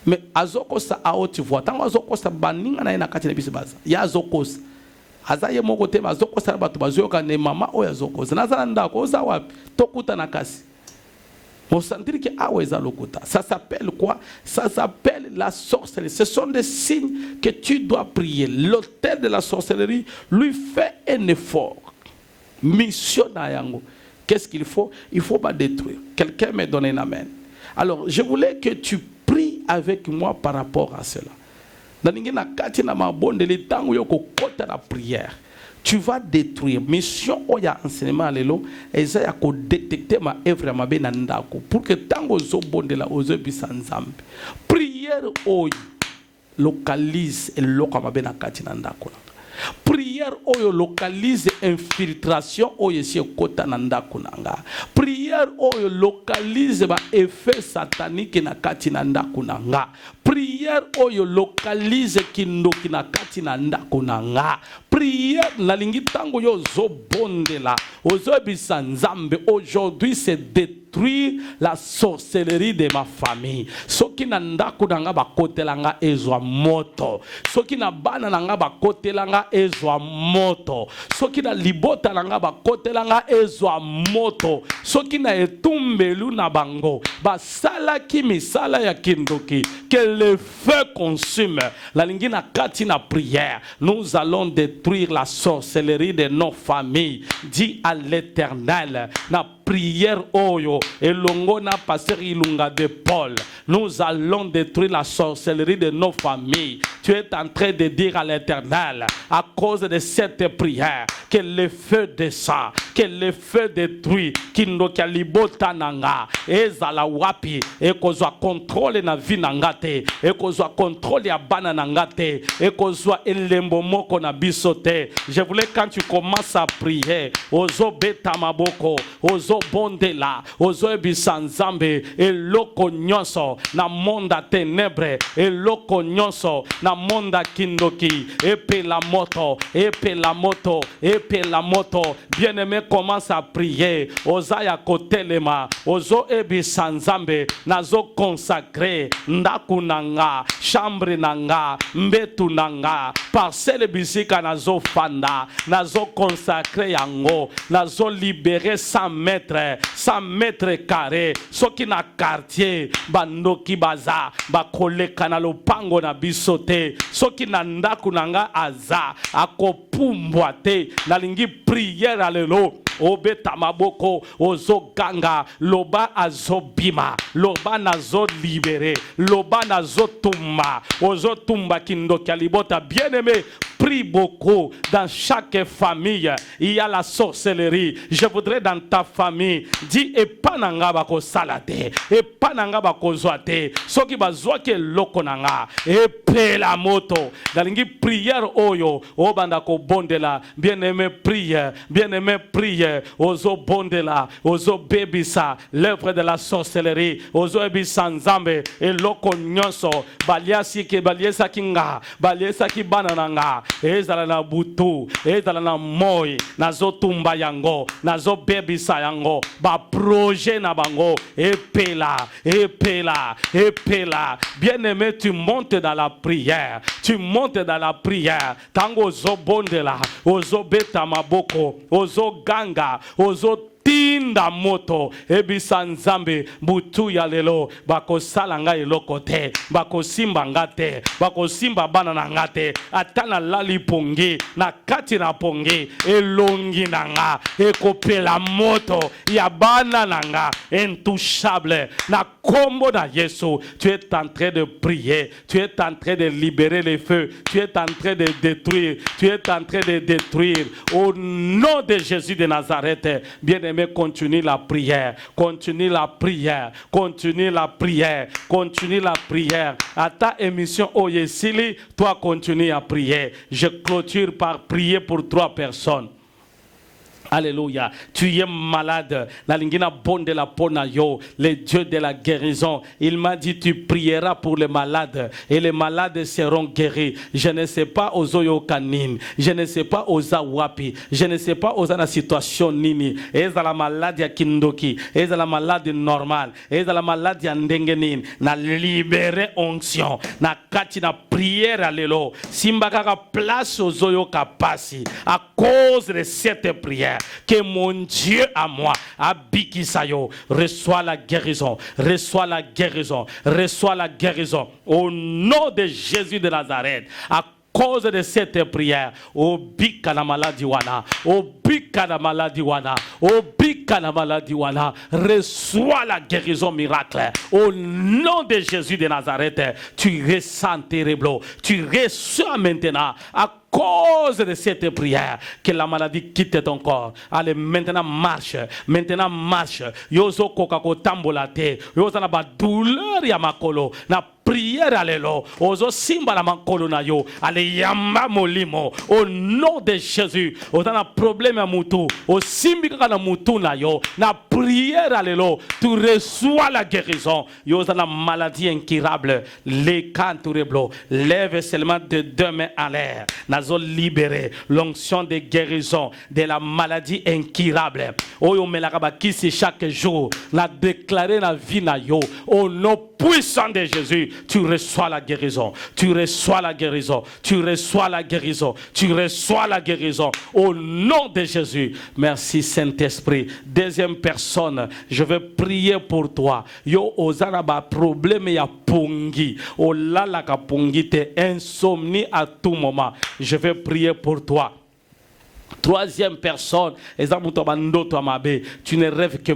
B: mais azokosa a haute voix tango azokosa baninga na na kati na bis baza ya azokosa aza ye moko te azokosa na bato bazoyoka ne mama oyo azokosa naza na ndako oza wapi tokuta na kasi. On sentir que eza lokuta. Ça s'appelle quoi? Ça s'appelle la sorcellerie. Ce sont des signes que tu dois prier. L'auteur de la sorcellerie lui fait un effort. Mission na yango. Qu'est-ce qu'il faut? Il ne faut pas détruire. Quelqu'un me donne un amen. Alors, je voulais que tu pries avec moi par rapport à cela. Tu vas détruire. Mission oya enseignement lelo ezaya ko détecter ma œuvre ma benandako pour que tango zo bondela ozo bisanzambe. Prière oyo localise eloko ma benakati nandako. Prière oyo localise infiltration oyo si kota na ndako nanga. Prière oyo localise ba effet satanique na kati na ndako nanga. Prière oyo localise kindoki na kati na ndako nanga. Prière na lingi tango yo zo bondela ozo bisa nzambe. Aujourd'hui c'est détruire la sorcellerie de ma famille. Soki na ndako nanga bakotelanga ezwa moto. Soki na bana nanga bakotelanga ezwa moto. Soki na libota nanga bakotelanga ezwa moto. Soki na etumbelu na bango basala ki misala ya kindoki que le feu consume. La lingi na kati na prière. Nous allons détruire la sorcellerie de nos familles. Dis à l'Éternel na prière oyo elongo na pasteur Ilunga de Paul. Nous allons détruire la sorcellerie de nos familles. Tu es en train de dire à l'Éternel, à cause de cette prière, que le feu descend, que le feu détruit, kindokia libota nanga, ezala wapi, ekozwa contrôle na vie nangate, ekozwa contrôle ya bana nangate, ekozwa elembo moko na bisote. Je voulais quand tu commences à prier, ozo beta maboko, ozo bondela, ozo ebisanzambe, eloko nyonso na monda ténèbre, eloko nyonso na monda kindoki, epe la moto, epe la moto, epe la moto. Bien-aimé, commence à prier. Ozaya kotelema, ozo ebisanzambe, nazo consacré, ndaku nanga, chambre nanga, mbetu nanga, parcelle bisika nazo fanda, nazo consacré yango, nazo libéré 100 mètres carrés. Soki na quartier, bandoki baza, bakoleka na lopango na bisote. Soki na ndaku nanga aza, akopumbwa te, nalingi prière alelo. Obeta maboko ozo ganga loba azo bima loba nazo libéré loba nazo tumba ozo tumba kindoki alibota. Bien-aimé, prie beaucoup. Dans chaque famille, il y a la sorcellerie. Je voudrais dans ta famille, dis et pas nanga bako salate, et pas nanga bako zoate, soki bazwaki loko nanga, et pe la moto. Dalingi prière oyo, o bandako bondela, bien-aimé prière, ozo bondela, ozo bebisa, l'œuvre de la sorcellerie, ozo ebisa nzambe, et loko nyonso, baliasi ke baliesa kinga, baliesa ki banananga, ezala na butu, ezala na moi, nazo tumba yango, nazo bebisa yango, ba projet na bango, epela. Bien-aimé, tu montes dans la prière, tango ozo bondela, ozo beta maboko, ozo ganga, ozo tinda moto ebisa nzambe butu ya lelo bako salanga eloko te bako simba ngate bako simba bana na ngate atana lali pongi na kati na pongi elongi nanga ekopela moto ya bana nanga intouchable na kombo na Yesu. Tu es en train de prier, tu es en train de libérer les feux, tu es en train de détruire, au nom de Jésus de Nazareth. Bien-aimé, continue la prière. À ta émission Oyesili, toi continue à prier. Je clôture par prier pour 3 personnes. Alléluia. Tu es malade. La lingina bonde la pona yo. Le Dieu de la guérison. Il m'a dit tu prieras pour les malades et les malades seront guéris. Je ne sais pas aux oyo kanine. Je ne sais pas aux awapi. Je ne sais pas aux la situation nini. Est-ce la maladie à kindoki? Est-ce la maladie normale? Est-ce la maladie à ndengenin? Na libéré onction. Na kati na prière à l'élo. Simbakaka place aux oyo kapasi. À cause de cette prière. Que mon Dieu à moi, Abikisayo, reçoit la guérison, au nom de Jésus de Nazareth. À cause de cette prière, obika na maladie wana, reçois la guérison miracle. Au nom de Jésus de Nazareth, tu ressens terrible, tu reçois maintenant à cause de cette prière que la maladie quitte ton corps. Allez, maintenant marche. Yozo kokako tambolate. Yozo na ba douleur ya makolo. Na prière alelo. Ozo simba la makolo na yo. Allez, yamba molimo. Au nom de Jésus. Ozo na problème à mutu. O simbi kaka mutu na yo. Na prière alelo. Tu reçois la guérison. Yozo na maladie incurable. Les cantureblo. Lève seulement de 2 mains en l'air. Libérer l'onction de guérison de la maladie incurable. Oyo melakaba kisi chaque jour. La déclarer la vie na yo. Au nom puissant de Jésus, tu reçois la guérison. Au nom de Jésus. Merci Saint-Esprit. Deuxième personne, je vais prier pour toi. Yo ozana ba problème ya pongi. O lala ka pongi te insomnie à tout moment. Je vais prier pour toi. Troisième personne, tu ne rêves que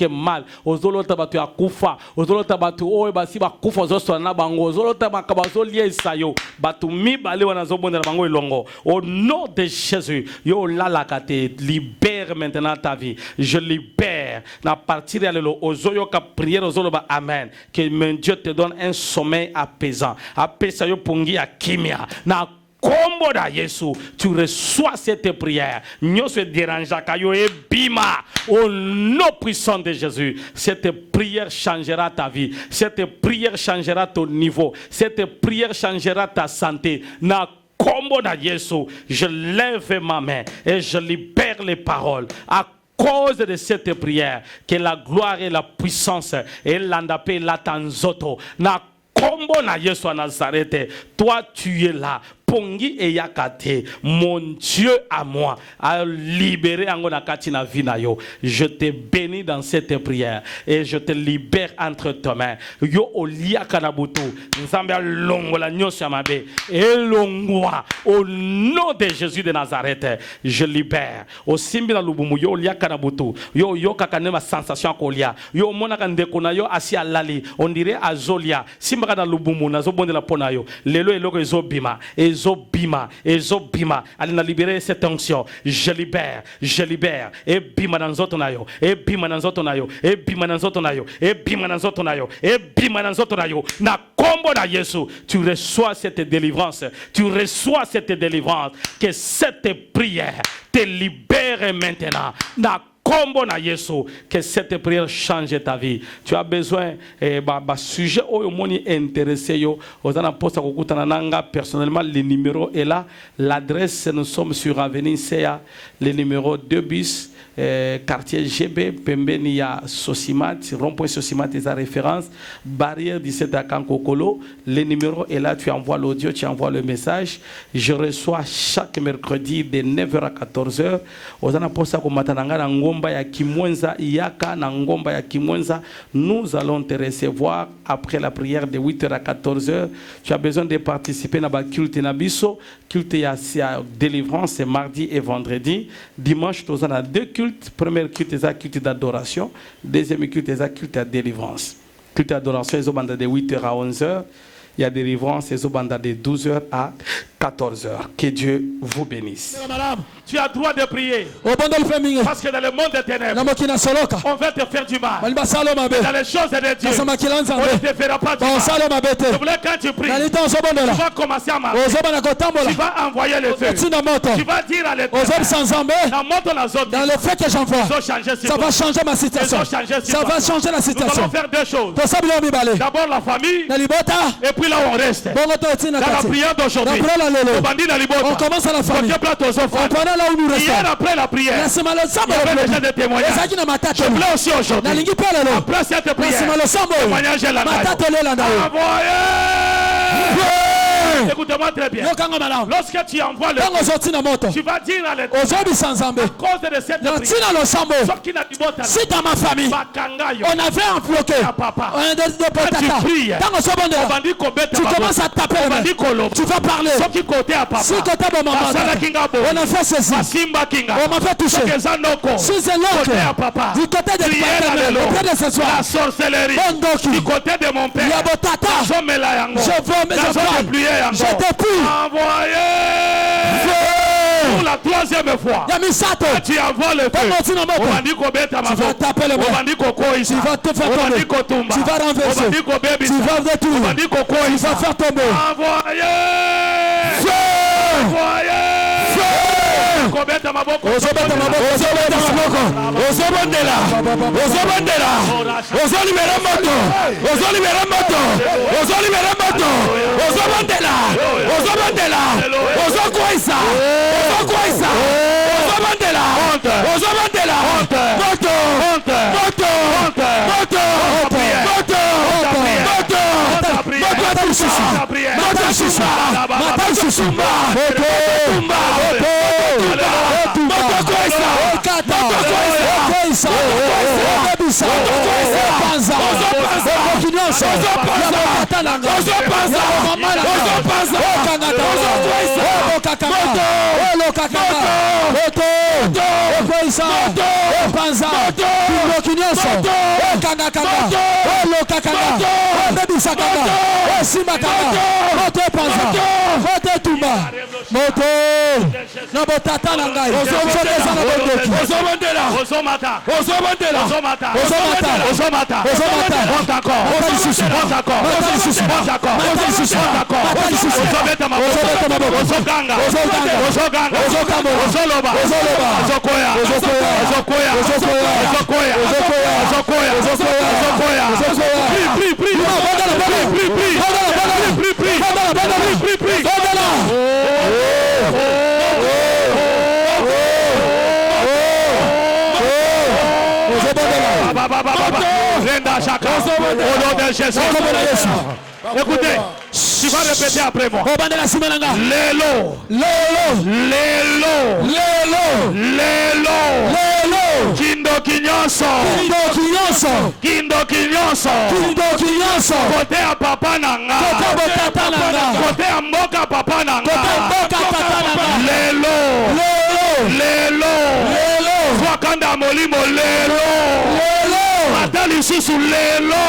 B: mal, Ozolo tabatu akufa, ozolo tabatu oe basi bakufa ozo na bango, ozolo tabaka bazolia isayo, batu mi bale wanazobonde bango ilongo. Au nom de Jésus, yo lalakate, libère maintenant ta vie. Je libère na partir de l'eau, ozoyo ka prière ozolo ba amen. Que mon Dieu te donne un sommeil apaisant. Apesa yo pungi ya kimia na Kombo da Yesu, tu reçois cette prière. Nous se dérangeons kayo e bima au nom puissant de Jésus. Cette prière changera ta vie. Cette prière changera ton niveau. Cette prière changera ta santé. Na Kombo da Yesu, je lève ma main et je libère les paroles. À cause de cette prière, que la gloire et la puissance et l'andapé la tanzoto na Kombo na Yesu à Nazareth. Toi tu es là. pongi et yakate. Mon Dieu à moi a libéré angona katina vinayo. Je te bénis dans cette prière et je te libère entre tes mains. Yo olia kanabutu. Nzambe longola nyosa mabe. Elongwa au nom de Jésus de Nazareth. Je libère. Au simbi na lubumu yo olia kanabutu. Yo yo kakanema sensation kolia. Yo mona kandeko na yo asi alali. On dirait azolia. Simba na lubumu na zo bonde la pona yo. Lelo eloko ezobima. Ezobima. Allez na libérer cette onction. Je libère. Et bima dans zoto na yo. Et bima dans zoto na yo. Et bima dans zoto na yo. Et bima dans zoto na yo. Et bima dans zoto na yo. Na kombo na Yesu. Tu reçois cette délivrance. Que cette prière te libère maintenant. Na kombo na Yesu, que cette prière change ta vie. Tu as besoin sujet au moni intéressé yo ozana posta kokutana nanga personnellement. Le numéro est là, l'adresse nous sommes sur avenue CA, le numéro 2 bis quartier GB pembeni ya Sosimat, rond-point Sosimat est sa référence, barrière 17 à Kankokolo. Le numéro est là, tu envoies l'audio, tu envoies le message. Je reçois chaque mercredi de 9h à 14h. Ozana posta ko matananga na ngomba ya Kimwenza Iyaka na ngomba ya Kimwenza. Nous allons te recevoir après la prière de 8h à 14h. Tu as besoin de participer na ba culte na biso. Culte ya délivrance c'est mardi et vendredi. Dimanche tu as 2 cultes. Premier culte est un culte d'adoration. Deuxième culte est un culte à délivrance. Culte d'adoration est au banda de 8h à 11h. Il y a délivrance est au banda de 12h à 14h. Que Dieu vous bénisse. Tu as droit de prier. Parce que dans le monde des ténèbres, on va te faire du mal. Mais dans les choses de Dieu, on ne te fera pas du mal. Je voulais quand tu pries, tu vas commencer à marcher. Tu vas envoyer le feu. Tu vas dire à l'Éternel, dans le fait que j'envoie, ça va changer ma situation. Ça va changer la situation. Nous allons faire deux choses. D'abord la famille, et puis là où on reste. Dans la prière d'aujourd'hui, on commence à la famille. Là où nous restons. Hier après la prière, il y avait déjà des témoignages. Je voulais aussi aujourd'hui, après cette prière, témoignage est la écoutez-moi très bien. Lorsque tu envoies le feu, tu vas dire à l'Éternel, à cause de cette prière, si dans ma famille on avait bloqué tu pries, tu commences à taper le main, tu vas parler. Si côté de maman on a fait ceci, on m'a fait toucher. Si c'est l'autre du côté de la sorcellerie, du côté de mon père, je te prie, envoyez pour la troisième fois. Tu envoies le feu. Tu vas taper le main. Tu vas te faire tomber. Tu vas renverser. Tu vas détruire. Tu vas faire tomber. Envoyez. Écoutez, Tu vas répéter après moi.
C: obandela nsima na nga
B: Lelo.
C: lelo
B: Lelo.
C: lelo
B: Lelo.
C: lelo
B: Kindoki nyonso.
C: kindoki nyonso
B: Kindoki nyonso.
C: kindoki nyonso
B: Kote ya papa na nga.
C: kote botata na nga
B: Kote ya mboka papa na nga.
C: kote mboka tata na nga
B: Lelo.
C: lelo
B: Lelo.
C: lelo
B: Wakanda molimo lelo.
C: lelo
B: Ata lisusu lelo.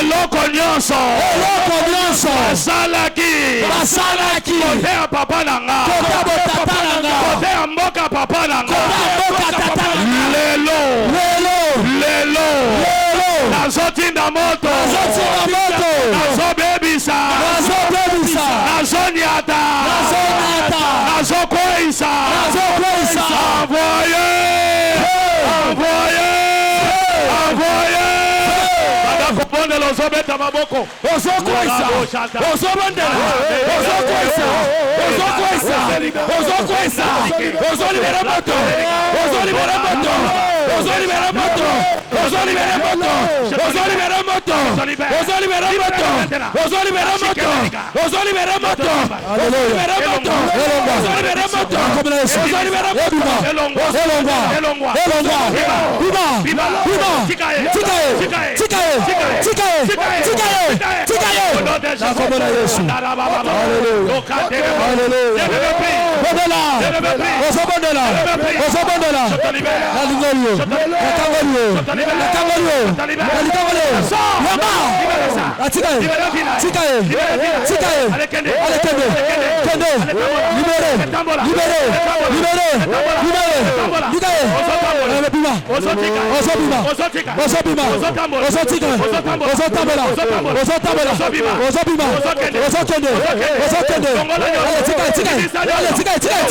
B: Eloko nyonso.
C: eloko nyonso
B: Basalaki.
C: basalaki
B: Kote ya papa na nga.
C: kote botata na nga
B: Kote ya mboka papa na nga.
C: kote mboka tata na nga
B: Lelo.
C: lelo
B: Lelo.
C: lelo
B: Nazotinda moto.
C: nazotinda moto
B: Nazobebisa.
C: nazobebisa
B: Nazonyata.
C: nazonata
B: Nazokweyisa.
C: nazokweyisa
B: Envoyé. Envoyé. Envoyé. Badakobondela ozobeta maboko.
C: ozokweyisa ozobondela ozokweyisa ozokweyisa ozokweyisa ozolibera moto ozolibera moto ozolibera moto ozolibera moto ozolibera moto ozolibera moto ozolibera moto ozolibera moto ozolibera moto ozolibera moto ozolibera moto elongwa elongwa biba biba tikaye tikaye tikaye tikaye tikaye tikaye nakomona Yesu bondela ozobondela ozobondela nalingorio nakangorio nakangorio nalingorio yama atikaye tikaye tikaye alekende kende libere libere libere libere tikaye bima ozobima ozobima ozotika ozotambola ozotambola ozobima ozokende ozokende tikaye tikaye tikaye tikaye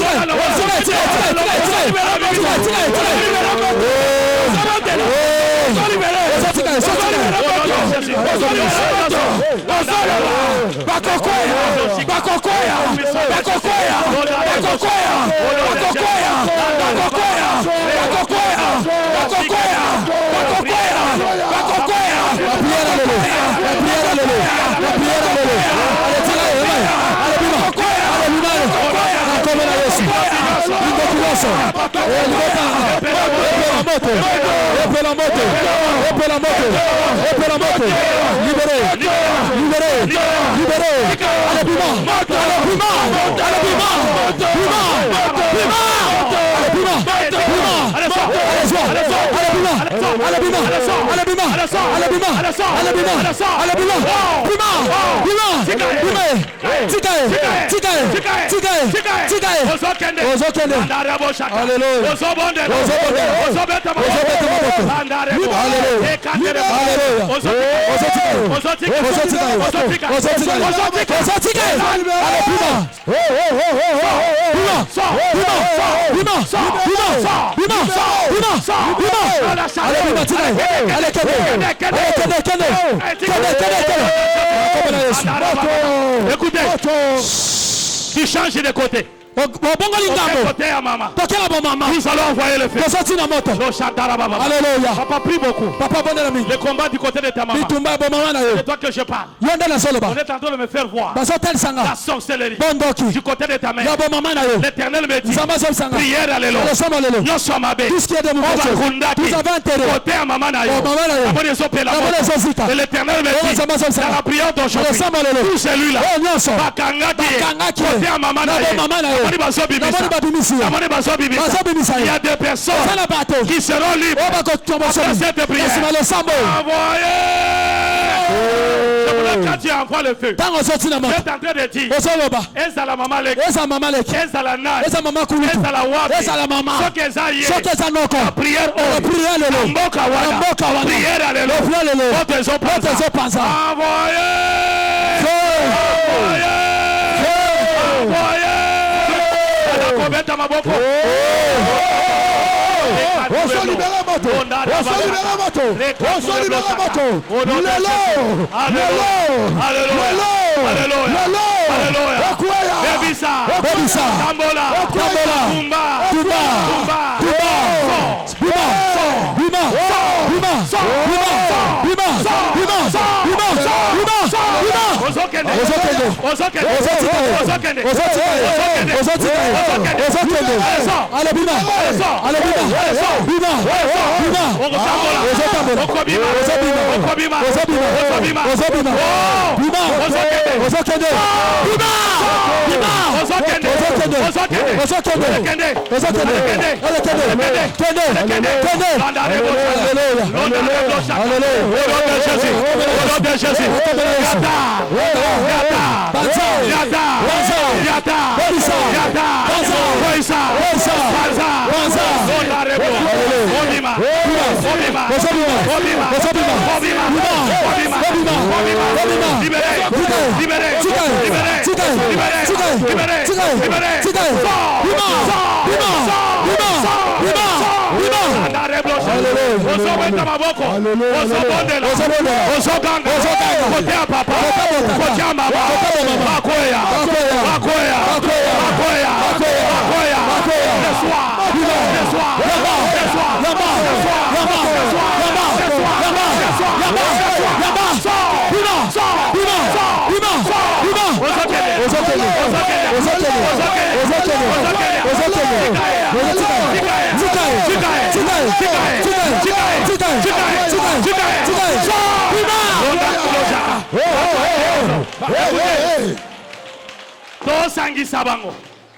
B: Écoutez, tu changes de côté.
C: Côté
B: à maman.
C: Nous
B: allons envoyer le feu.
C: Alléluia.
B: Papa, prie beaucoup.
C: Papa,
B: Le combat du côté de ta maman. C'est toi que je parle. On est en train de me faire voir la sorcellerie du côté de ta mère. L'Éternel me dit prière à l'élo. Nous sommes abbés. Côté à maman. Et l'Éternel me dit dans la prière d'aujourd'hui, tout celui-là côté à maman. Il y a des personnes qui seront libres après cette prière. Envoyez. Quand tu envoies le feu, tu es en train de dire Ezala Mamalek, Ezala Nal, Ezala Wabi, Sokezala la prière au Mboka Wada, prière à l'élo, envoyez. Beta maboko. Bima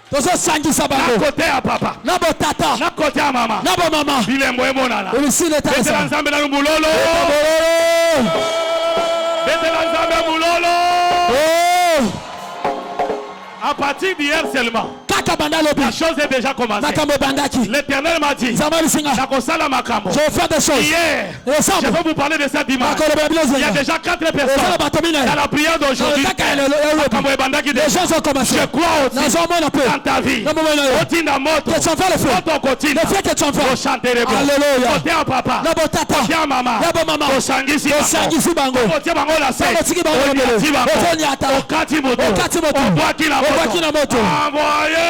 C: tososangisa bango
B: na kote ya papa
C: na botata
B: na kote ya mama
C: na bomama
B: bilembo emonana
C: ebisile
B: betela
C: etalisa
B: nzambe na mulolo betela nzambe mulolo à partir d'hier seulement
C: kaka banda lobi
B: la chose est déjà commencée.
C: makambo bandaki
B: L'Éternel m'a dit
C: nzambe bisinga
B: nakosala makambo
C: je vais faire des choses
B: hier je
C: ensemble
B: vais vous parler de cette dimanche. Il y a déjà 4 personnes dans la prière d'aujourd'hui. Makambo ebandaki
C: les gens ont commencé
B: je crois aussi dans ta vie otinda moto
C: que tu en fais le feu
B: moto kotina
C: le feu que tu en fais
B: ochanterebo
C: alléluia
B: kote ya papa
C: na botata
B: kote ya mama
C: na bomama
B: osangisi
C: bango
B: kote bango la se
C: otiki bango
B: onyati bango
C: otonyata
B: okati moto
C: okati moto
B: obwaki na moto envoyé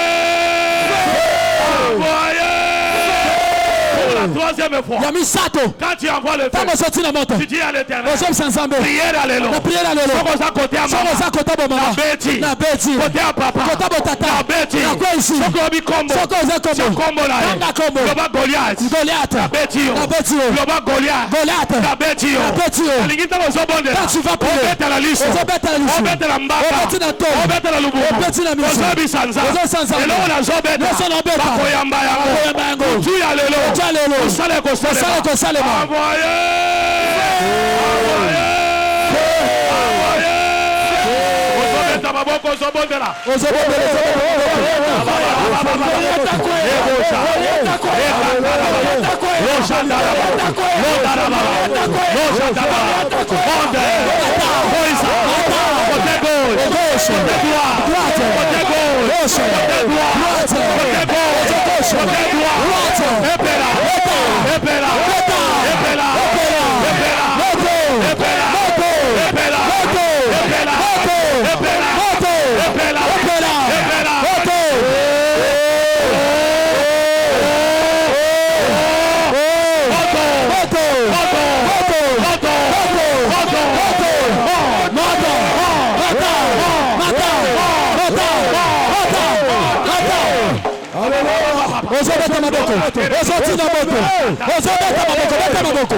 B: pour la troisième fois.
C: ya misato
B: Quand tu envoies le feu,
C: tango soti na moto
B: tu dis à l'Éternel,
C: ozomisa nzambe
B: prière à l'élo.
C: na priere alelo
B: Soko za kote ya
C: soko
B: mama,
C: oza kota bomama na beti
B: kote ya papa,
C: kota botata
B: na beti,
C: na kwesi
B: soko obi kombo,
C: soko oza kombo
B: kombo na ye,
C: tanga kombo
B: loba Goliath,
C: Goliath
B: na beti yo,
C: na beti yo
B: loba Goliath,
C: Goliath
B: na beti yo,
C: na beti yo
B: alingi tano zobondela,
C: quand tu vas prier
B: obetela liso,
C: ozobetela liso
B: obetela mbaka,
C: obeti na to
B: obetela lububu,
C: obeti na miso
B: ozobisa nza,
C: ozosanza
B: eloko na zobeta,
C: nyonso na obeta
B: bakoyamba yango, tu ya lelo,
C: ja lelo
B: osale kosalema, envoyé, ozobeta maboko ozobondela,
C: ozobeta maboko ozotina moto ozobeta maboko beta maboko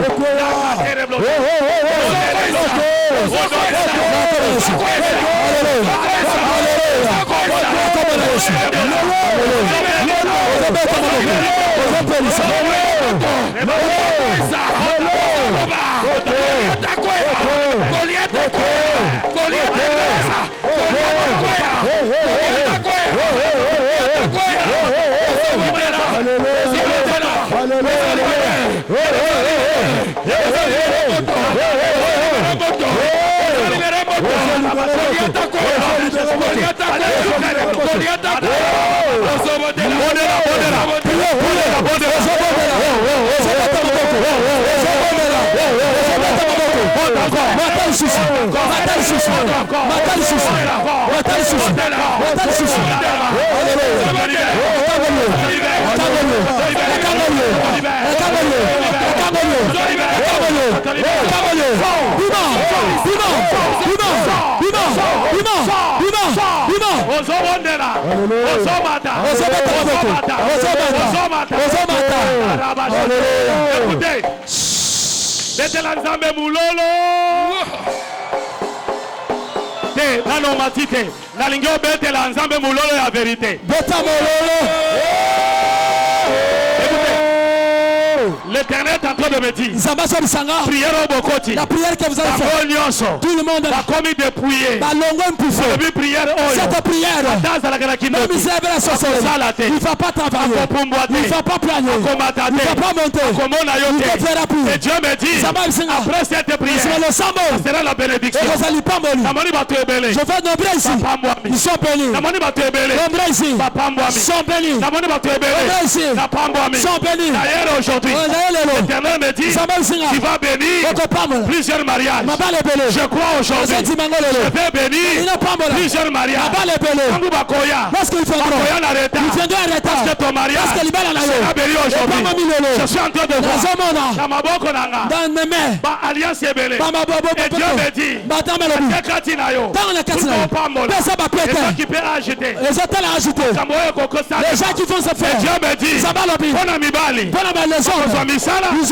B: Ozobondela. Ozomata. Écoutez. Betela nzambe mulolo. Nano matite. Nalingi obetela nzambe mulolo ya vérité.
C: Beta mololo.
B: L'Éternel est en train de me dire.
C: Zambaso bisanga.
B: Prière au Bokoti.
C: La prière que vous allez faire. Tout le monde
B: va commis dépouiller.
C: Balongo mpouffé.
B: Prière.
C: Cette prière. Même si elle la sorcellerie. Il ne va pas travailler. Il ne va pas planer. Il ne va pas monter. Il ne fera plus.
B: Et Dieu me dit. Après cette prière. Ce sera la bénédiction.
C: Je vais nombrer ici. Ils sont bénis. Nombrer ici. Ils sont bénis. Nombrer ici. Ils sont bénis.
B: D'ailleurs aujourd'hui. L'Éternel me dit. Tu vas bénir plusieurs mariages. Je crois aujourd'hui. Je vais bénir plusieurs mariages.
C: Lorsqu'ils viendront en retard.
B: Parce que ton mariage sera béni aujourd'hui. Je suis en train de voir dans mes mains alliance est belle. Et Dieu me dit les gens qui peuvent ajouter. Les
C: gens qui vont se faire.
B: Et Dieu me dit
C: ils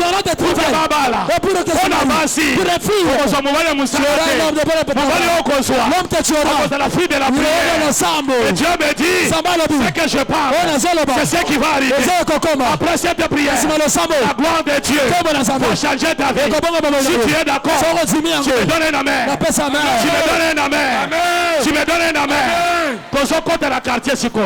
C: auront des travail. Et pour que l'homme que tu auras,
B: et Dieu me dit ce que je parle, c'est ce qui va arriver. Après cette prière, la gloire de Dieu va changer ta vie. Si tu es d'accord, tu me donnes un amen. Tu me donnes un amen. Tu me donnes un amen.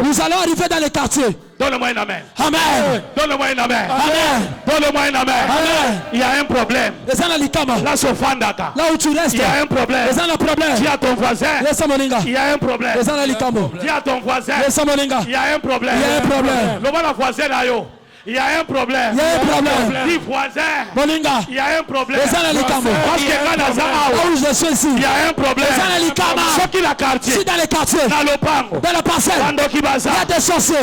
C: Nous allons arriver dans les quartiers.
B: Donne-moi un amen.
C: Amen.
B: Donne-moi un amen.
C: Amen.
B: Donne-moi un amen.
C: Amen.
B: Il y a un problème. Là,
C: là où tu restes,
B: il y a un problème. Dis à ton voisin. Il y a un problème. Dis à ton voisin. Il y a un problème.
C: Il y a un problème.
B: Le voisin là, yo. Il y a un problème.
C: Il y a un problème.
B: Dis voisin. Il y a un problème.
C: Parce que là où je suis ici,
B: il y a un problème.
C: Si dans les quartiers, dans le parcelle, il y a des sorciers.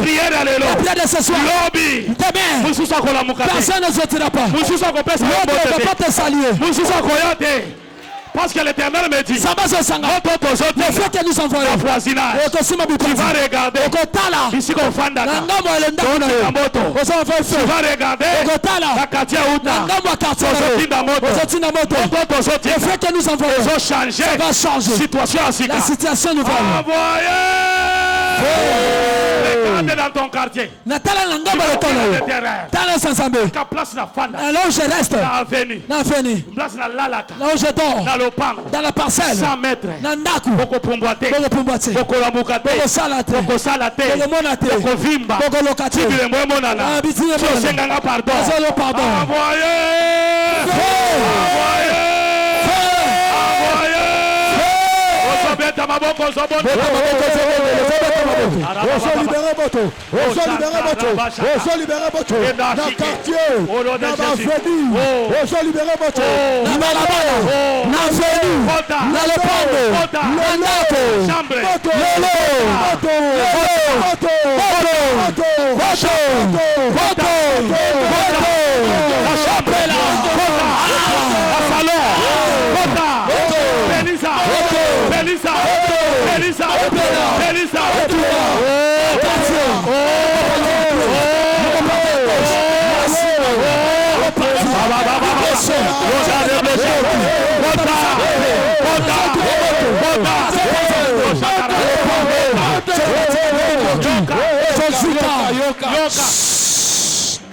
C: La prière de ce soir. Demain, personne ne sortira pas. L'autre ne peut pas te saluer.
B: Parce que l'Éternel me dit,
C: le fait que nous envoyons,
B: tu vas regarder ici qu'on fait tu vas regarder la quartier où le
C: fait que nous envoyons, ça va changer. La situation nous va.
B: Regardez dans ton quartier.
C: Là où je reste, là où je dors, dans la parcelle,
B: 100 mètres. Boko pumbwate. Boko lamukate. Boko salate. Boko vimba. Tibile mwemonana. Tio senganga pardon. Envoyez.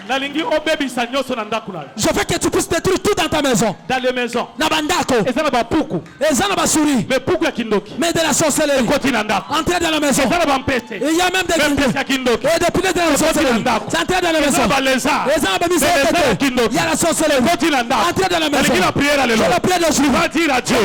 B: Dans la
C: je veux que tu puisses détruire tout dans ta maison.
B: Dans les maisons.
C: Mais de la sorcellerie. Entrer dans la maison. Il y a même des kindoki. Et depuis dans la sorcellerie. Entrer dans la maison. Il y a la sorcellerie. Entrer dans la maison. La prière de Dieu.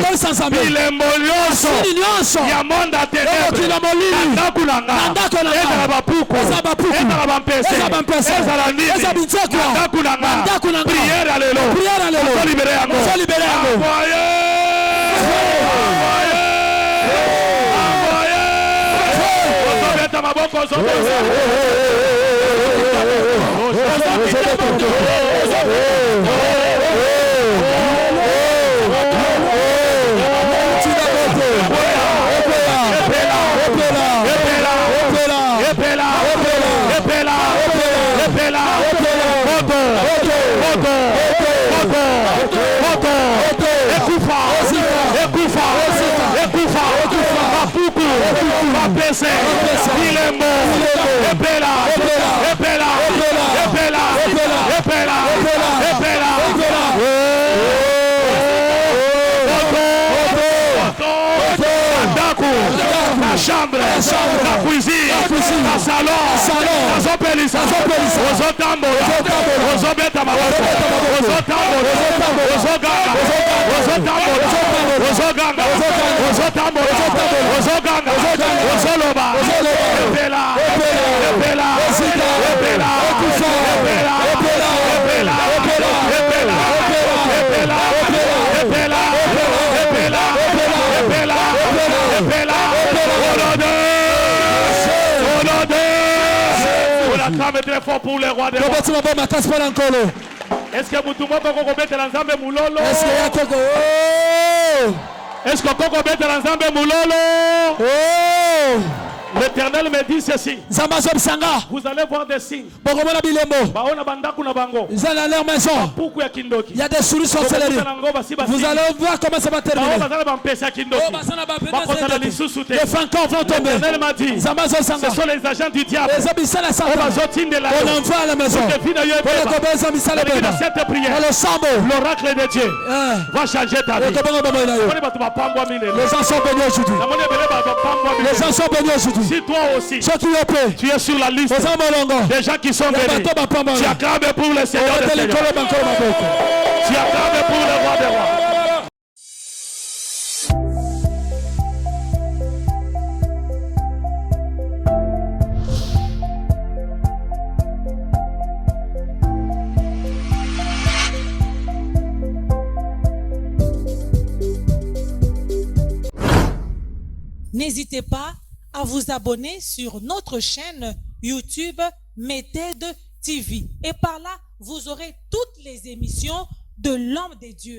C: La chambre, la cuisine, la salon, la zopelisa, aux otambola, aux obetamaboko, aux otambola, aux oganga, aux otambola, aux oganga, aux otambola, aux oganga, aux oloba, epela, epela, epela, epela, epela, très fort pour les rois des rois. Est-ce que vous tout le monde peut mettre l'ensemble moulolo? Est-ce que vous pouvez mettre l'ensemble moulolo? L'Éternel me dit ceci. Vous allez voir des signes.
D: Il y a des souris sorcelleries. Vous allez voir comment ça va terminer.
C: Les fantômes vont tomber. Ce sont les agents du diable. On envoie à la maison. Cette prière, l'oracle de Dieu va changer ta vie.
D: Les gens sont bénis aujourd'hui. Les gens sont bénis aujourd'hui.
C: Si toi aussi, tu es sur la liste des gens qui sont bénis, tu acclames pour le Seigneur des Seigneurs. Tu acclames pour le roi des rois.
A: N'hésitez pas à vous abonner sur notre chaîne YouTube Méthode TV. Et par là, vous aurez toutes les émissions de l'Homme de Dieu.